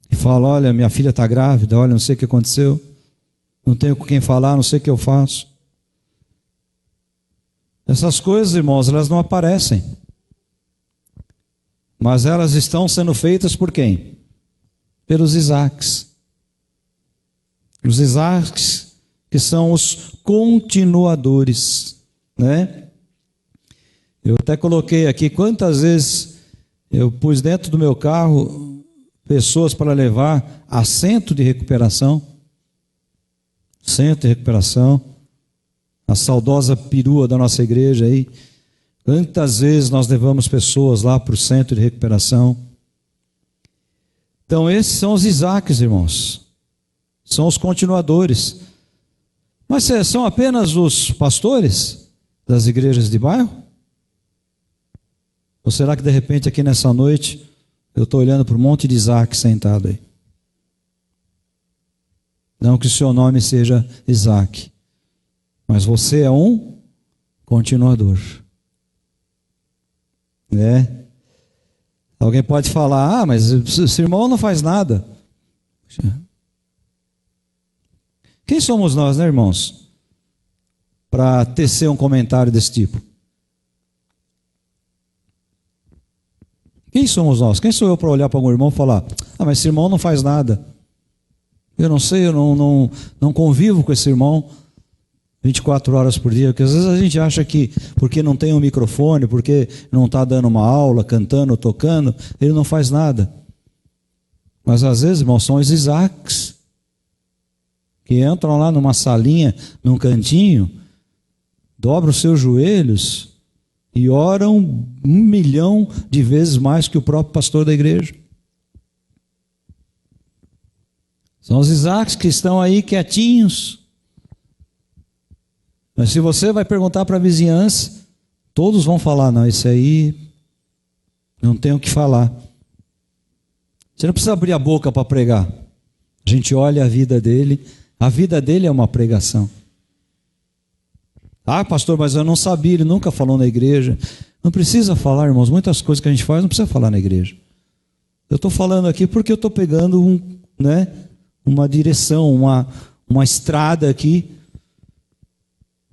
e fala, olha, minha filha está grávida, olha, não sei o que aconteceu, não tenho com quem falar, não sei o que eu faço. Essas coisas, irmãos, elas não aparecem. Mas elas estão sendo feitas por quem? Pelos Isaques. Os Isaques que são os continuadores, né? Eu até coloquei aqui quantas vezes eu pus dentro do meu carro pessoas para levar a centro de recuperação. Centro de recuperação. A saudosa perua da nossa igreja aí. Quantas vezes nós levamos pessoas lá para o centro de recuperação? Então esses são os Isaques, irmãos. São os continuadores. Mas são apenas os pastores das igrejas de bairro? Ou será que de repente aqui nessa noite eu estou olhando para um monte de Isaac sentado aí? Não que o seu nome seja Isaac, mas você é um continuador. Alguém pode falar, mas esse irmão não faz nada. Quem somos nós, né, irmãos? Para tecer um comentário desse tipo. Quem somos nós? Quem sou eu para olhar para algum irmão e falar, mas esse irmão não faz nada. Eu não sei, eu não convivo com esse irmão 24 horas por dia, porque às vezes a gente acha que porque não tem um microfone, porque não está dando uma aula, cantando, tocando, ele não faz nada. Mas às vezes, irmãos, são os Isaques que entram lá numa salinha, num cantinho, dobram os seus joelhos e oram 1 milhão de vezes mais que o próprio pastor da igreja. São os Isaques que estão aí quietinhos. Mas se você vai perguntar para a vizinhança, todos vão falar, não, isso aí não tem o que falar. Você não precisa abrir a boca para pregar. A gente olha a vida dele é uma pregação. Pastor, mas eu não sabia, ele nunca falou na igreja. Não precisa falar, irmãos, muitas coisas que a gente faz não precisa falar na igreja. Eu estou falando aqui porque eu estou pegando uma direção, uma estrada aqui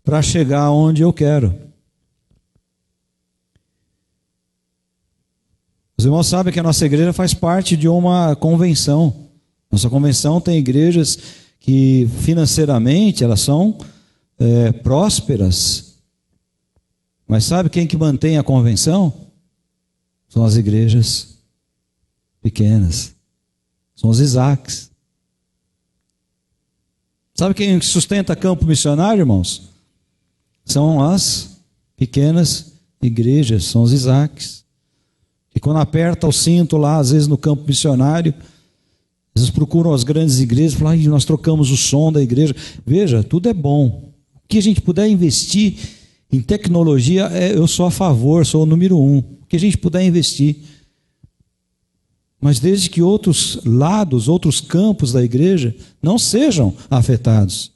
para chegar onde eu quero. Os irmãos sabem que a nossa igreja faz parte de uma convenção. Nossa convenção tem igrejas que financeiramente elas são prósperas. Mas sabe quem que mantém a convenção? São as igrejas pequenas. São os Isaacs. Sabe quem sustenta campo missionário, irmãos? São as pequenas igrejas, são os Isaacs. E quando aperta o cinto lá, às vezes no campo missionário, às vezes procuram as grandes igrejas e falam, nós trocamos o som da igreja. Veja, tudo é bom. O que a gente puder investir em tecnologia, eu sou a favor, sou o número 1. O que a gente puder investir. Mas desde que outros lados, outros campos da igreja não sejam afetados.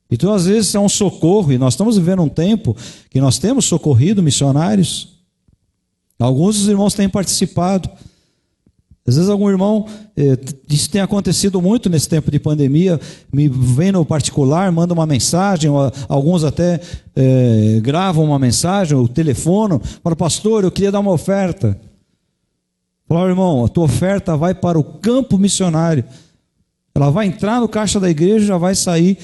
Então, às vezes, é um socorro, e nós estamos vivendo um tempo que nós temos socorrido missionários. Alguns dos irmãos têm participado. Às vezes algum irmão, isso tem acontecido muito nesse tempo de pandemia, me vem no particular, manda uma mensagem, alguns até gravam uma mensagem, o telefone, fala, pastor, eu queria dar uma oferta. Fala, irmão, a tua oferta vai para o campo missionário. Ela vai entrar no caixa da igreja, já vai sair.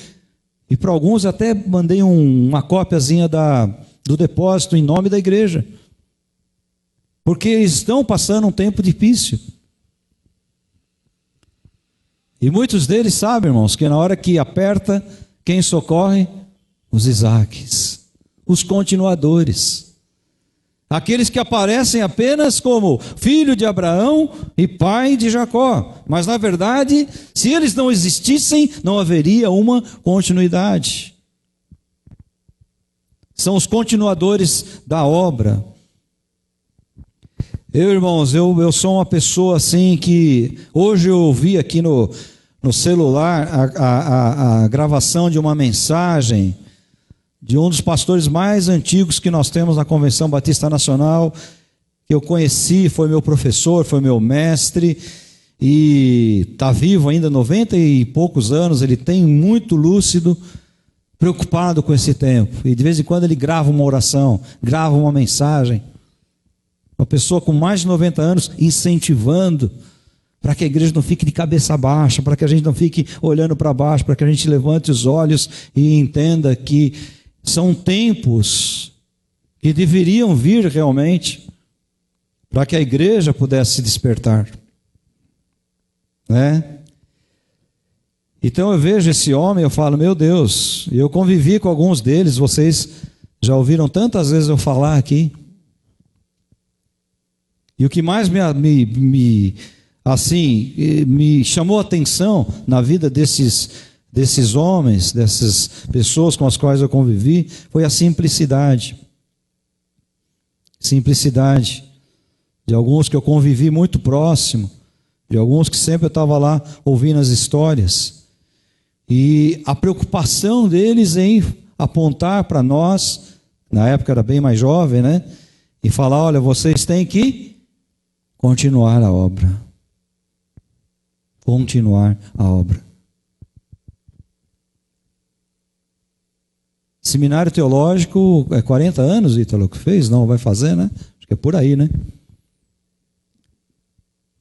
E para alguns até mandei uma cópiazinha do depósito em nome da igreja. Porque eles estão passando um tempo difícil. E muitos deles sabem, irmãos, que na hora que aperta, quem socorre? Os Isaques, os continuadores. Aqueles que aparecem apenas como filho de Abraão e pai de Jacó. Mas na verdade, se eles não existissem, não haveria uma continuidade. São os continuadores da obra. Irmãos, eu sou uma pessoa assim que... Hoje eu ouvi aqui no celular a gravação de uma mensagem de um dos pastores mais antigos que nós temos na Convenção Batista Nacional, que eu conheci, foi meu professor, foi meu mestre, e está vivo ainda, 90 e poucos anos, ele tem muito lúcido, preocupado com esse tempo. E de vez em quando ele grava uma oração, grava uma mensagem. Uma pessoa com mais de 90 anos incentivando para que a igreja não fique de cabeça baixa, para que a gente não fique olhando para baixo, para que a gente levante os olhos e entenda que são tempos que deveriam vir realmente para que a igreja pudesse se despertar. Então eu vejo esse homem, eu falo, meu Deus, eu convivi com alguns deles, vocês já ouviram tantas vezes eu falar aqui. E o que mais me chamou a atenção na vida desses homens, dessas pessoas com as quais eu convivi, foi a simplicidade. Simplicidade de alguns que eu convivi muito próximo, de alguns que sempre eu estava lá ouvindo as histórias. E a preocupação deles em apontar para nós, na época era bem mais jovem, e falar, olha, vocês têm que continuar a obra. Continuar a obra. Seminário teológico, 40 anos, Ítalo, que fez? Não, vai fazer, Acho que é por aí,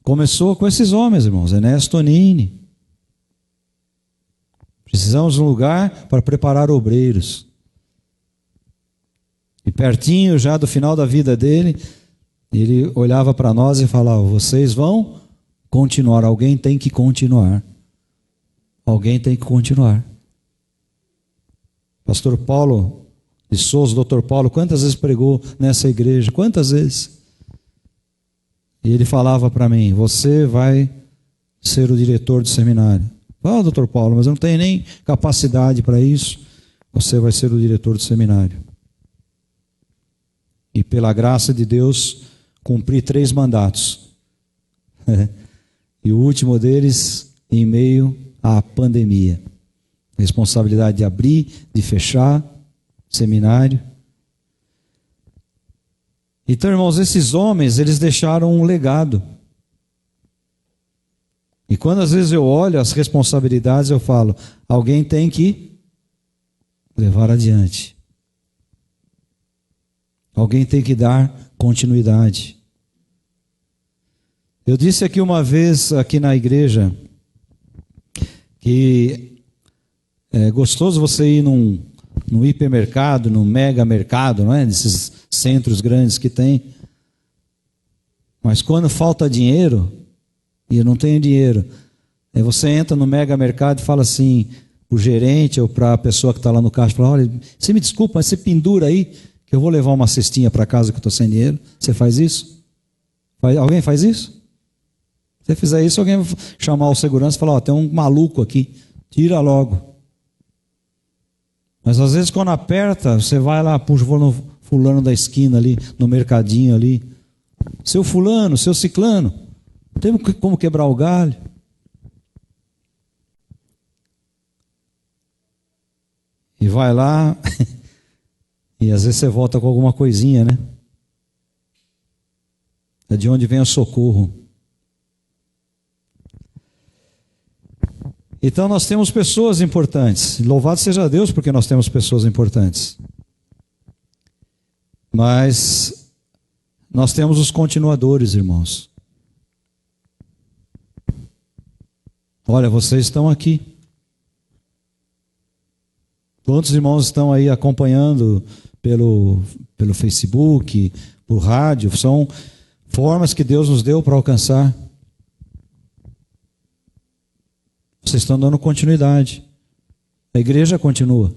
Começou com esses homens, irmãos, Ernesto Tonini. Precisamos de um lugar para preparar obreiros. E pertinho já do final da vida dele, ele olhava para nós e falava, vocês vão continuar, alguém tem que continuar. Alguém tem que continuar. Pastor Paulo de Souza, Dr. Paulo, quantas vezes pregou nessa igreja? Quantas vezes? E ele falava para mim, você vai ser o diretor do seminário. Dr. Paulo, mas eu não tenho nem capacidade para isso. Você vai ser o diretor do seminário. E pela graça de Deus, cumpri 3 mandatos. E o último deles, em meio à pandemia. Responsabilidade de abrir, de fechar seminário. Então, irmãos, esses homens, eles deixaram um legado. E quando às vezes eu olho as responsabilidades, eu falo, alguém tem que levar adiante. Alguém tem que dar continuidade. Eu disse aqui uma vez, aqui na igreja, que é gostoso você ir num hipermercado, num mega mercado, não é? Nesses centros grandes que tem. Mas quando falta dinheiro, e eu não tenho dinheiro, aí você entra no mega mercado e fala assim, o gerente ou para a pessoa que está lá no caixa, fala, olha, você me desculpa, mas você pendura aí, que eu vou levar uma cestinha para casa que eu estou sem dinheiro. Você faz isso? Alguém faz isso? Se você fizer isso, alguém vai chamar o segurança e falar, ó, tem um maluco aqui, tira logo. Mas às vezes quando aperta, você vai lá, puxa, vou no fulano da esquina ali, no mercadinho ali. Seu fulano, seu ciclano, tem como quebrar o galho? E vai lá, e às vezes você volta com alguma coisinha, né? É de onde vem o socorro. Então nós temos pessoas importantes. Louvado seja Deus porque nós temos pessoas importantes. Mas nós temos os continuadores, irmãos. Olha, vocês estão aqui. Quantos irmãos estão aí acompanhando pelo Facebook, por rádio? São formas que Deus nos deu para alcançar. Vocês estão dando continuidade. A igreja continua.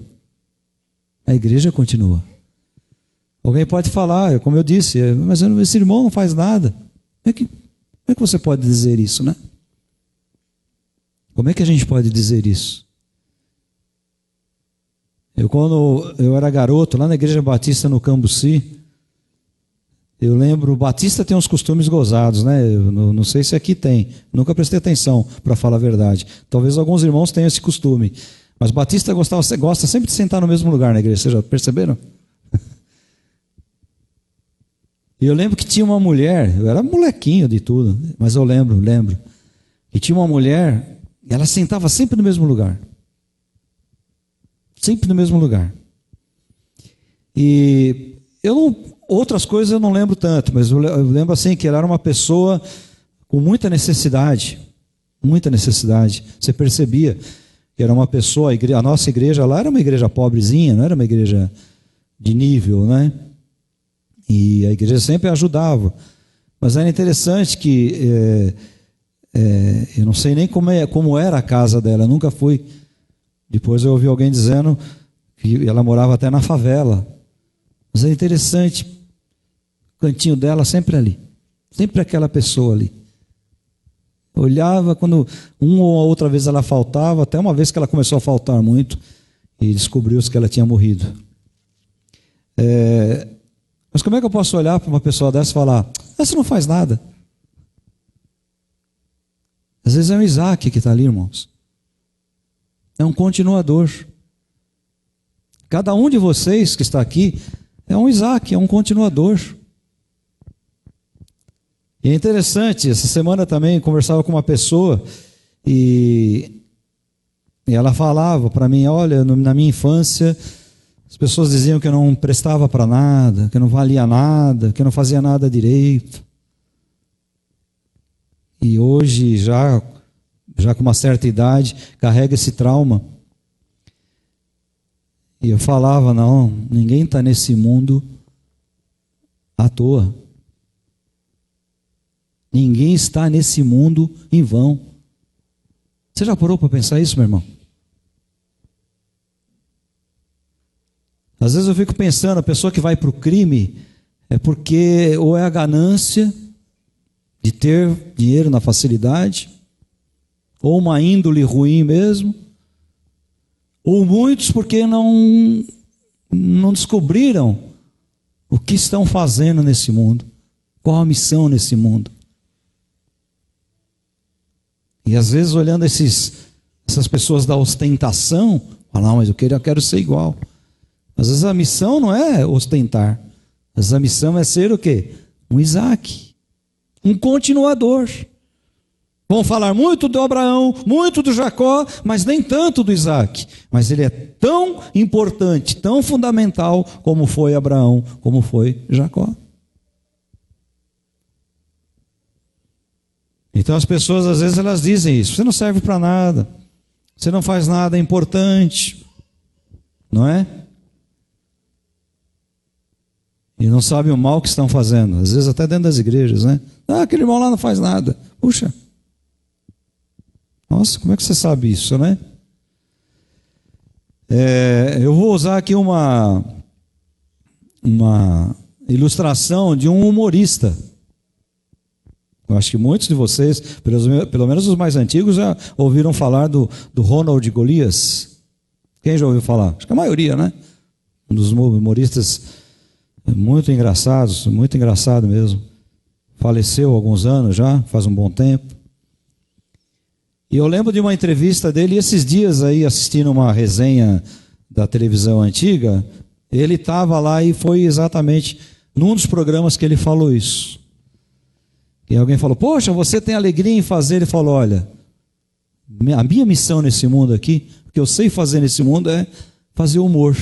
A igreja continua. Alguém pode falar, como eu disse, mas esse irmão não faz nada. Como é que você pode dizer isso, né? Como é que a gente pode dizer isso? Quando eu era garoto, lá na Igreja Batista no Cambuci, eu lembro, o Batista tem uns costumes gozados, né? Eu não sei se aqui tem, nunca prestei atenção, para falar a verdade. Talvez alguns irmãos tenham esse costume. Mas Batista gosta sempre de sentar no mesmo lugar na igreja, vocês já perceberam? E eu lembro que tinha uma mulher, eu era molequinho de tudo, mas eu lembro, que tinha uma mulher, e ela sentava sempre no mesmo lugar. Sempre no mesmo lugar. E outras coisas eu não lembro tanto, mas eu lembro assim que ela era uma pessoa com muita necessidade. Você percebia que era uma pessoa, a nossa igreja lá era uma igreja pobrezinha, não era uma igreja de nível, né? E a igreja sempre ajudava. Mas era interessante que eu não sei nem como era a casa dela, nunca fui. Depois eu ouvi alguém dizendo que ela morava até na favela. Mas é interessante, o cantinho dela sempre ali, sempre aquela pessoa ali. Olhava quando uma ou outra vez ela faltava, até uma vez que ela começou a faltar muito e descobriu-se que ela tinha morrido. Mas como é que eu posso olhar para uma pessoa dessa e falar, você não faz nada? Às vezes é um Isaac que está ali, irmãos. É um continuador. Cada um de vocês que está aqui é um Isaac, é um continuador. E é interessante, essa semana também conversava com uma pessoa e ela falava para mim, olha, na minha infância as pessoas diziam que eu não prestava para nada, que eu não valia nada, que eu não fazia nada direito. E hoje, já com uma certa idade, carrega esse trauma. E eu falava, não, ninguém está nesse mundo à toa. Ninguém está nesse mundo em vão. Você já parou para pensar isso, meu irmão? Às vezes eu fico pensando, a pessoa que vai para o crime é porque ou é a ganância de ter dinheiro na facilidade, ou uma índole ruim mesmo, ou muitos porque não descobriram o que estão fazendo nesse mundo, qual a missão nesse mundo. E às vezes olhando essas pessoas da ostentação, falam, mas eu quero ser igual. Às vezes a missão não é ostentar, Essa missão é ser o quê? Um Isaac, um continuador. Vão falar muito do Abraão, muito do Jacó, mas nem tanto do Isaac. Mas ele é tão importante, tão fundamental como foi Abraão, como foi Jacó. Então as pessoas às vezes elas dizem isso: você não serve para nada, você não faz nada importante, não é? E não sabem o mal que estão fazendo, às vezes até dentro das igrejas, né? Aquele irmão lá não faz nada. Puxa, nossa, como é que você sabe isso, né? Eu vou usar aqui uma ilustração de um humorista. Eu acho que muitos de vocês, pelo menos os mais antigos, já ouviram falar do Ronald Golias. Quem já ouviu falar? Acho que a maioria, né? Um dos humoristas muito engraçados, muito engraçado mesmo. Faleceu há alguns anos já, faz um bom tempo. E eu lembro de uma entrevista dele, esses dias aí, assistindo uma resenha da televisão antiga, ele estava lá e foi exatamente num dos programas que ele falou isso. E alguém falou: poxa, você tem alegria em fazer? Ele falou: olha, a minha missão nesse mundo aqui, o que eu sei fazer nesse mundo é fazer humor.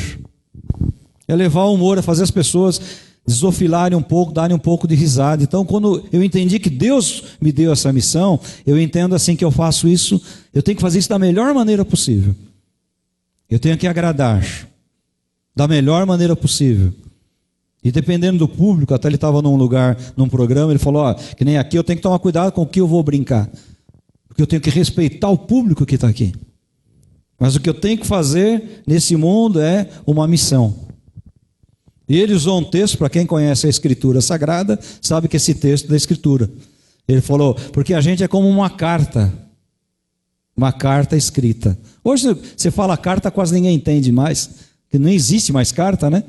É levar o humor, é fazer as pessoas desofilarem um pouco, darem um pouco de risada. Então, quando eu entendi que Deus me deu essa missão, eu entendo assim que eu faço isso, eu tenho que fazer isso da melhor maneira possível. Eu tenho que agradar da melhor maneira possível. E dependendo do público, até ele estava num lugar, num programa, ele falou: que nem aqui eu tenho que tomar cuidado com o que eu vou brincar, porque eu tenho que respeitar o público que está aqui. Mas o que eu tenho que fazer nesse mundo é uma missão. E ele usou um texto, para quem conhece a Escritura Sagrada, sabe que esse texto da Escritura. Ele falou: porque a gente é como uma carta escrita. Hoje você fala carta, quase ninguém entende mais, que não existe mais carta, né?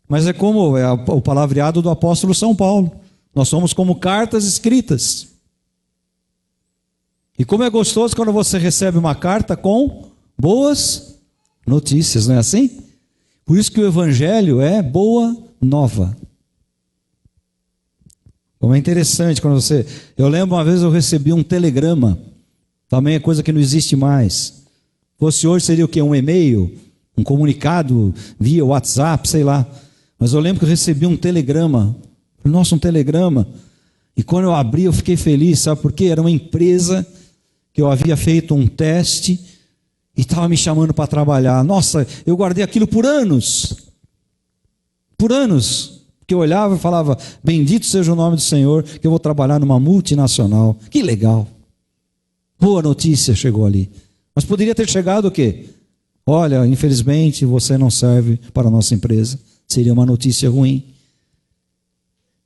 Mas é como o palavreado do apóstolo São Paulo. Nós somos como cartas escritas. E como é gostoso quando você recebe uma carta com boas notícias, não é assim? Por isso que o Evangelho é boa nova. Como é interessante quando você... Eu lembro uma vez eu recebi um telegrama. Também é coisa que não existe mais. Se fosse hoje seria o quê? Um e-mail? Um comunicado via WhatsApp, sei lá. Mas eu lembro que eu recebi um telegrama. Nossa, um telegrama. E quando eu abri eu fiquei feliz, sabe por quê? Era uma empresa que eu havia feito um teste e estava me chamando para trabalhar. Nossa, eu guardei aquilo por anos. Por anos. Porque eu olhava e falava: bendito seja o nome do Senhor, que eu vou trabalhar numa multinacional. Que legal. Boa notícia chegou ali. Mas poderia ter chegado o quê? Olha, infelizmente você não serve para a nossa empresa. Seria uma notícia ruim.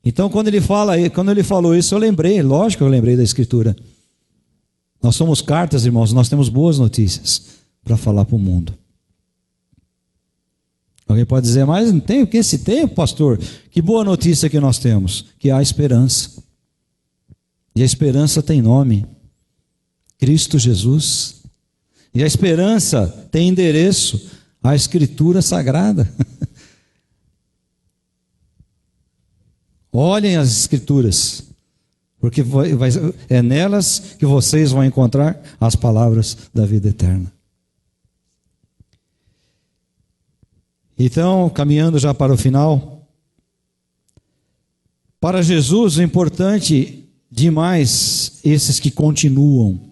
Então, quando ele falou isso, eu lembrei, lógico que eu lembrei da Escritura. Nós somos cartas, irmãos, nós temos boas notícias para falar para o mundo. Alguém pode dizer: mas não tem o que esse tempo, pastor? Que boa notícia que nós temos, que há esperança. E a esperança tem nome: Cristo Jesus. E a esperança tem endereço: a Escritura Sagrada. Olhem as Escrituras, porque é nelas que vocês vão encontrar as palavras da vida eterna. Então, caminhando já para o final, para Jesus o importante demais, esses que continuam,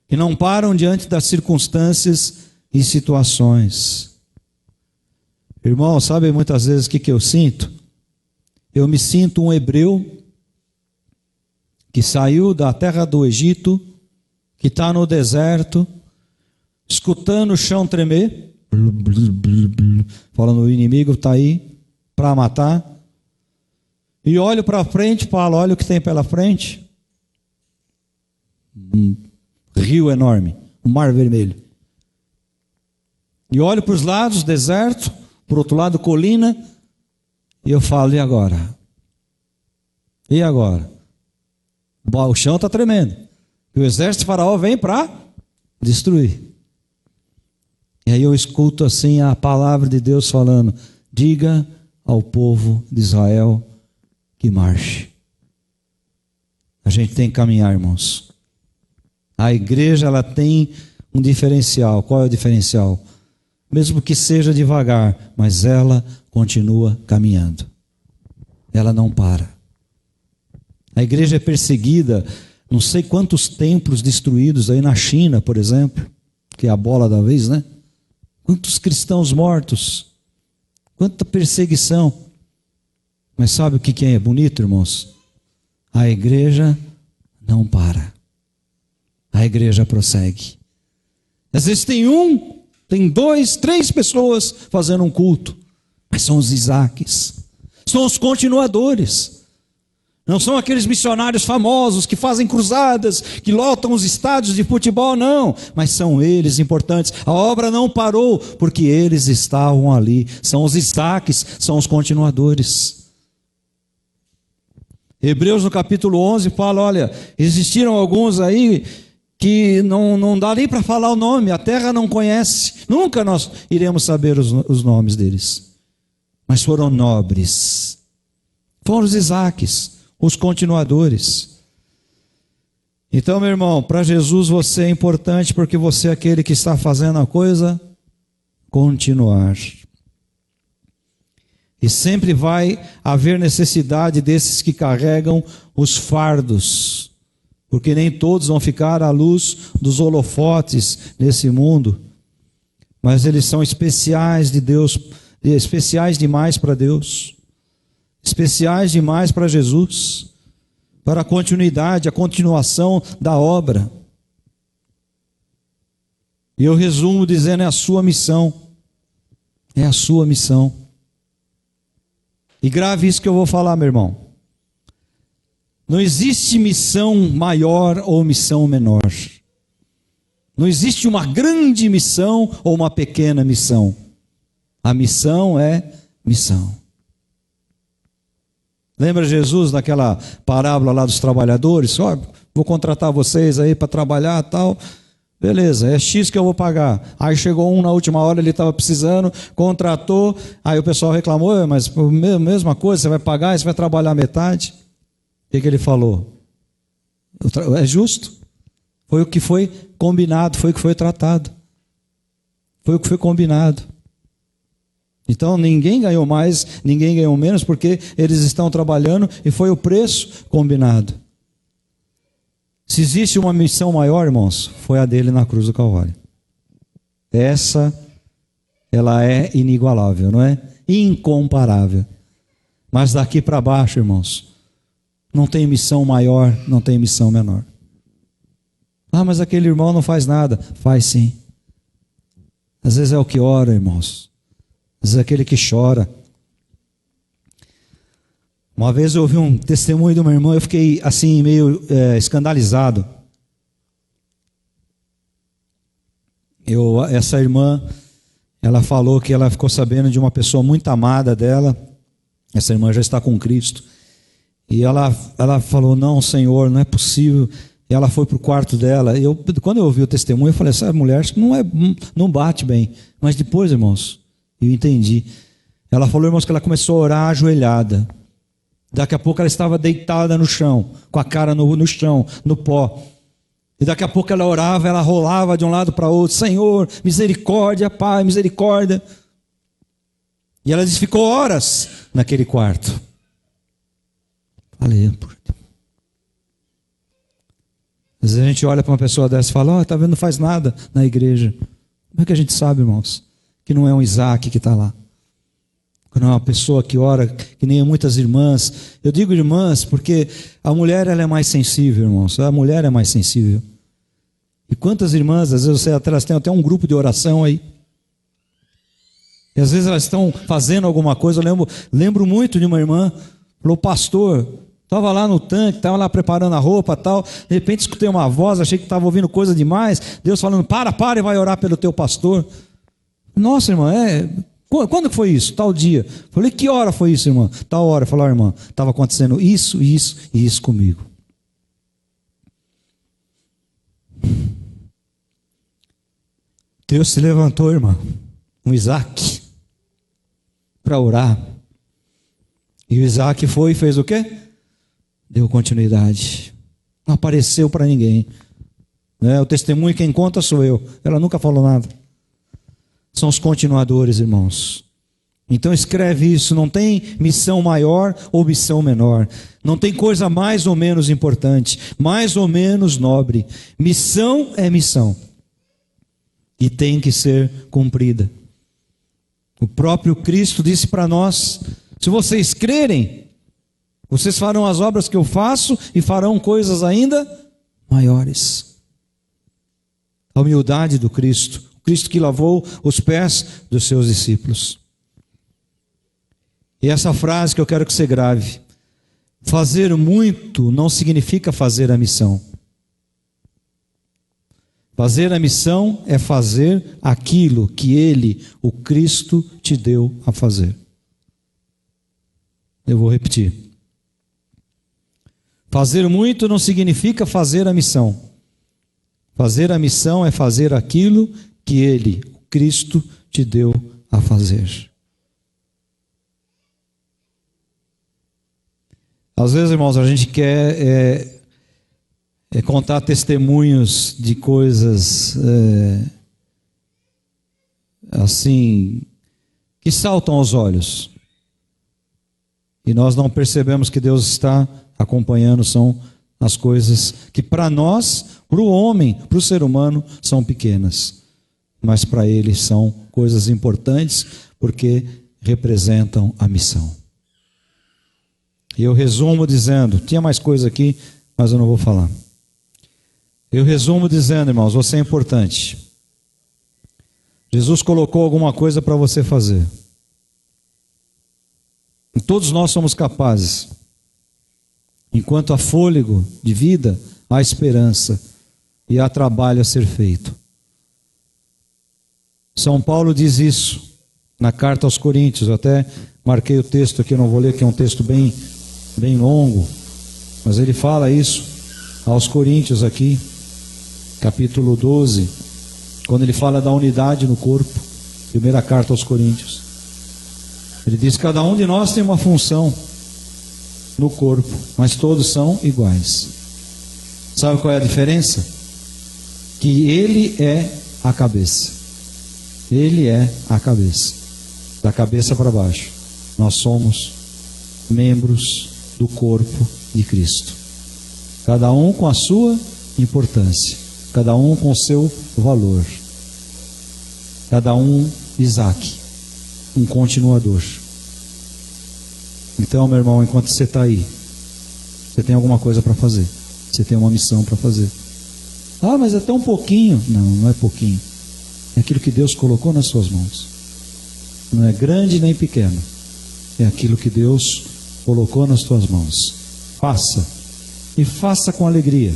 que não param diante das circunstâncias e situações. Irmão, sabe muitas vezes o que eu sinto? Eu me sinto um hebreu que saiu da terra do Egito, que está no deserto, escutando o chão tremer, falando: o inimigo está aí para matar. E olho para frente e falo: olha o que tem pela frente. Um rio enorme, um mar vermelho. E olho para os lados, deserto. Por outro lado, colina. E eu falo: e agora? E agora? O chão está tremendo. E o exército de Faraó vem para destruir. E aí eu escuto assim a palavra de Deus falando: diga ao povo de Israel que marche. A gente tem que caminhar, irmãos. A igreja, ela tem um diferencial. Qual é o diferencial? Mesmo que seja devagar, mas ela continua caminhando. Ela não para. A igreja é perseguida, não sei quantos templos destruídos aí na China, por exemplo, que é a bola da vez, né? Quantos cristãos mortos, quanta perseguição. Mas sabe o que é bonito, irmãos? A igreja não para. A igreja prossegue. Às vezes tem 2, 3 pessoas fazendo um culto, mas são os Isaques, são os continuadores. Não são aqueles missionários famosos que fazem cruzadas, que lotam os estádios de futebol, não. Mas são eles importantes. A obra não parou porque eles estavam ali. São os Isaques, são os continuadores. Hebreus no capítulo 11 fala, olha, existiram alguns aí que não dá nem para falar o nome, a terra não conhece. Nunca nós iremos saber os nomes deles. Mas foram nobres. Foram os Isaques, os continuadores. Então, meu irmão, para Jesus você é importante porque você é aquele que está fazendo a coisa continuar. E sempre vai haver necessidade desses que carregam os fardos, porque nem todos vão ficar à luz dos holofotes nesse mundo, mas eles são especiais de Deus, especiais demais para Deus, especiais demais para Jesus, para a continuidade, a continuação da obra. E eu resumo dizendo, é a sua missão. É a sua missão. E grave isso que eu vou falar, meu irmão. Não existe missão maior ou missão menor. Não existe uma grande missão ou uma pequena missão. A missão é missão. Lembra Jesus naquela parábola lá dos trabalhadores? Vou contratar vocês aí para trabalhar e tal. Beleza, é X que eu vou pagar. Aí chegou um na última hora, ele estava precisando, contratou. Aí o pessoal reclamou, mas mesma coisa, você vai pagar e você vai trabalhar metade. O que ele falou? É justo. Foi o que foi combinado, foi o que foi tratado. Foi o que foi combinado. Então ninguém ganhou mais, ninguém ganhou menos, porque eles estão trabalhando e foi o preço combinado. Se existe uma missão maior, irmãos, foi a dele na cruz do Calvário. Essa, ela é inigualável, não é? Incomparável. Mas daqui para baixo, irmãos, não tem missão maior, não tem missão menor. Ah, mas aquele irmão não faz nada. Faz sim. Às vezes é o que ora, irmãos. Às vezes é aquele que chora. Uma vez eu ouvi um testemunho de uma irmã, eu fiquei assim meio escandalizado. Essa irmã, ela falou que ela ficou sabendo de uma pessoa muito amada dela. Essa irmã já está com Cristo. E ela falou, não, Senhor, não é possível. E ela foi para o quarto dela. Quando eu ouvi o testemunho, eu falei, essa mulher acho que não bate bem. Mas depois, irmãos, eu entendi. Ela falou, irmãos, que ela começou a orar ajoelhada. Daqui a pouco ela estava deitada no chão, com a cara no chão, no pó. E daqui a pouco ela orava, ela rolava de um lado para o outro. Senhor, misericórdia, Pai, misericórdia. E ela disse, ficou horas naquele quarto. Falei, por Deus. Às vezes a gente olha para uma pessoa dessa e fala, tá vendo, não faz nada na igreja. Como é que a gente sabe, irmãos, que não é um Isaac que está lá? Que não é uma pessoa que ora, que nem muitas irmãs. Eu digo irmãs porque a mulher ela é mais sensível, irmãos. A mulher é mais sensível. E quantas irmãs, às vezes elas têm até um grupo de oração aí. E às vezes elas estão fazendo alguma coisa. Eu lembro muito de uma irmã, falou, pastor, estava lá no tanque, estava lá preparando a roupa e tal. De repente escutei uma voz, achei que estava ouvindo coisa demais. Deus falando, para e vai orar pelo teu pastor. Nossa, irmã, quando foi isso? Tal dia. Falei, que hora foi isso, irmã? Tal hora. Falou, irmã, estava acontecendo isso, isso e isso comigo. Deus se levantou, irmã. Um Isaac. para orar. E o Isaac foi e fez o quê? Deu continuidade. Não apareceu para ninguém. O testemunho quem conta sou eu. Ela nunca falou nada. São os continuadores, irmãos. Então escreve isso. Não tem missão maior ou missão menor. Não tem coisa mais ou menos importante, mais ou menos nobre. Missão é missão. E tem que ser cumprida. O próprio Cristo disse para nós: se vocês crerem, vocês farão as obras que eu faço e farão coisas ainda maiores. A humildade do Cristo, o Cristo que lavou os pés dos seus discípulos. E essa frase que eu quero que você grave: fazer muito não significa fazer a missão. Fazer a missão é fazer aquilo que Ele, o Cristo, te deu a fazer. Eu vou repetir. Fazer muito não significa fazer a missão. Fazer a missão é fazer aquilo que Ele, o Cristo, te deu a fazer. Às vezes, irmãos, a gente quer contar testemunhos de coisas assim que saltam aos olhos. E nós não percebemos que Deus está acompanhando, são as coisas que para nós, para o homem, para o ser humano, são pequenas. Mas para Ele são coisas importantes, porque representam a missão. E eu resumo dizendo, tinha mais coisa aqui, mas eu não vou falar. Eu resumo dizendo, irmãos, você é importante. Jesus colocou alguma coisa para você fazer. E todos nós somos capazes. Enquanto há fôlego de vida, há esperança e há trabalho a ser feito. São Paulo diz isso na carta aos Coríntios. Eu até marquei o texto aqui, eu não vou ler, que é um texto bem longo, mas ele fala isso aos Coríntios aqui, capítulo 12, quando ele fala da unidade no corpo. Primeira carta aos Coríntios. Ele diz: cada um de nós tem uma função no corpo, mas todos são iguais. Sabe qual é a diferença? Que Ele é a cabeça. Ele é a cabeça. Da cabeça para baixo. Nós somos membros do corpo de Cristo. Cada um com a sua importância. Cada um com o seu valor. Cada um, Isaac, um continuador. Então, meu irmão, enquanto você está aí, você tem alguma coisa para fazer. Você tem uma missão para fazer. Ah, mas é tão pouquinho. Não, não é pouquinho. É aquilo que Deus colocou nas suas mãos. Não é grande nem pequeno. É aquilo que Deus colocou nas tuas mãos. Faça. E faça com alegria.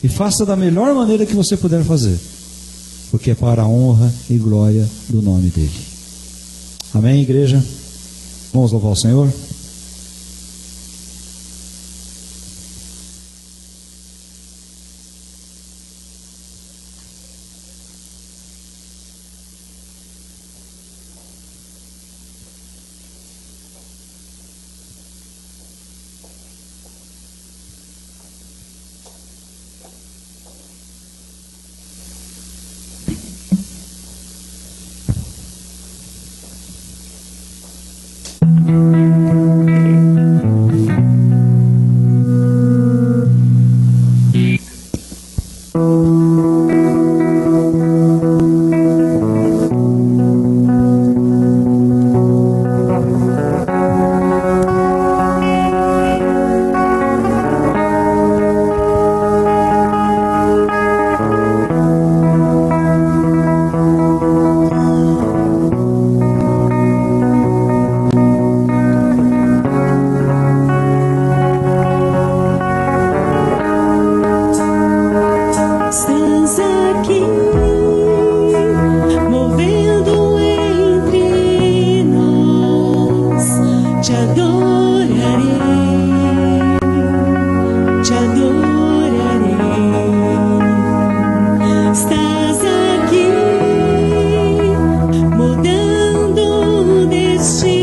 E faça da melhor maneira que você puder fazer. Porque é para a honra e glória do nome dEle. Amém, igreja? Vamos louvar o Senhor? Estás aqui, mudando o destino.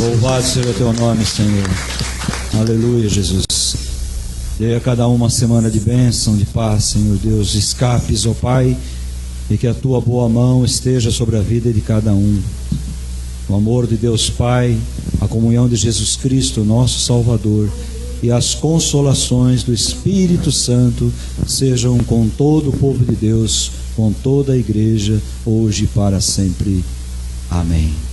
Louvado seja o teu nome, Senhor. Aleluia, Jesus. Dê a cada uma semana de bênção, de paz, Senhor Deus. Escapes, ó Pai, e que a tua boa mão esteja sobre a vida de cada um. O amor de Deus Pai, a comunhão de Jesus Cristo, nosso Salvador, e as consolações do Espírito Santo sejam com todo o povo de Deus, com toda a igreja, hoje e para sempre. Amém.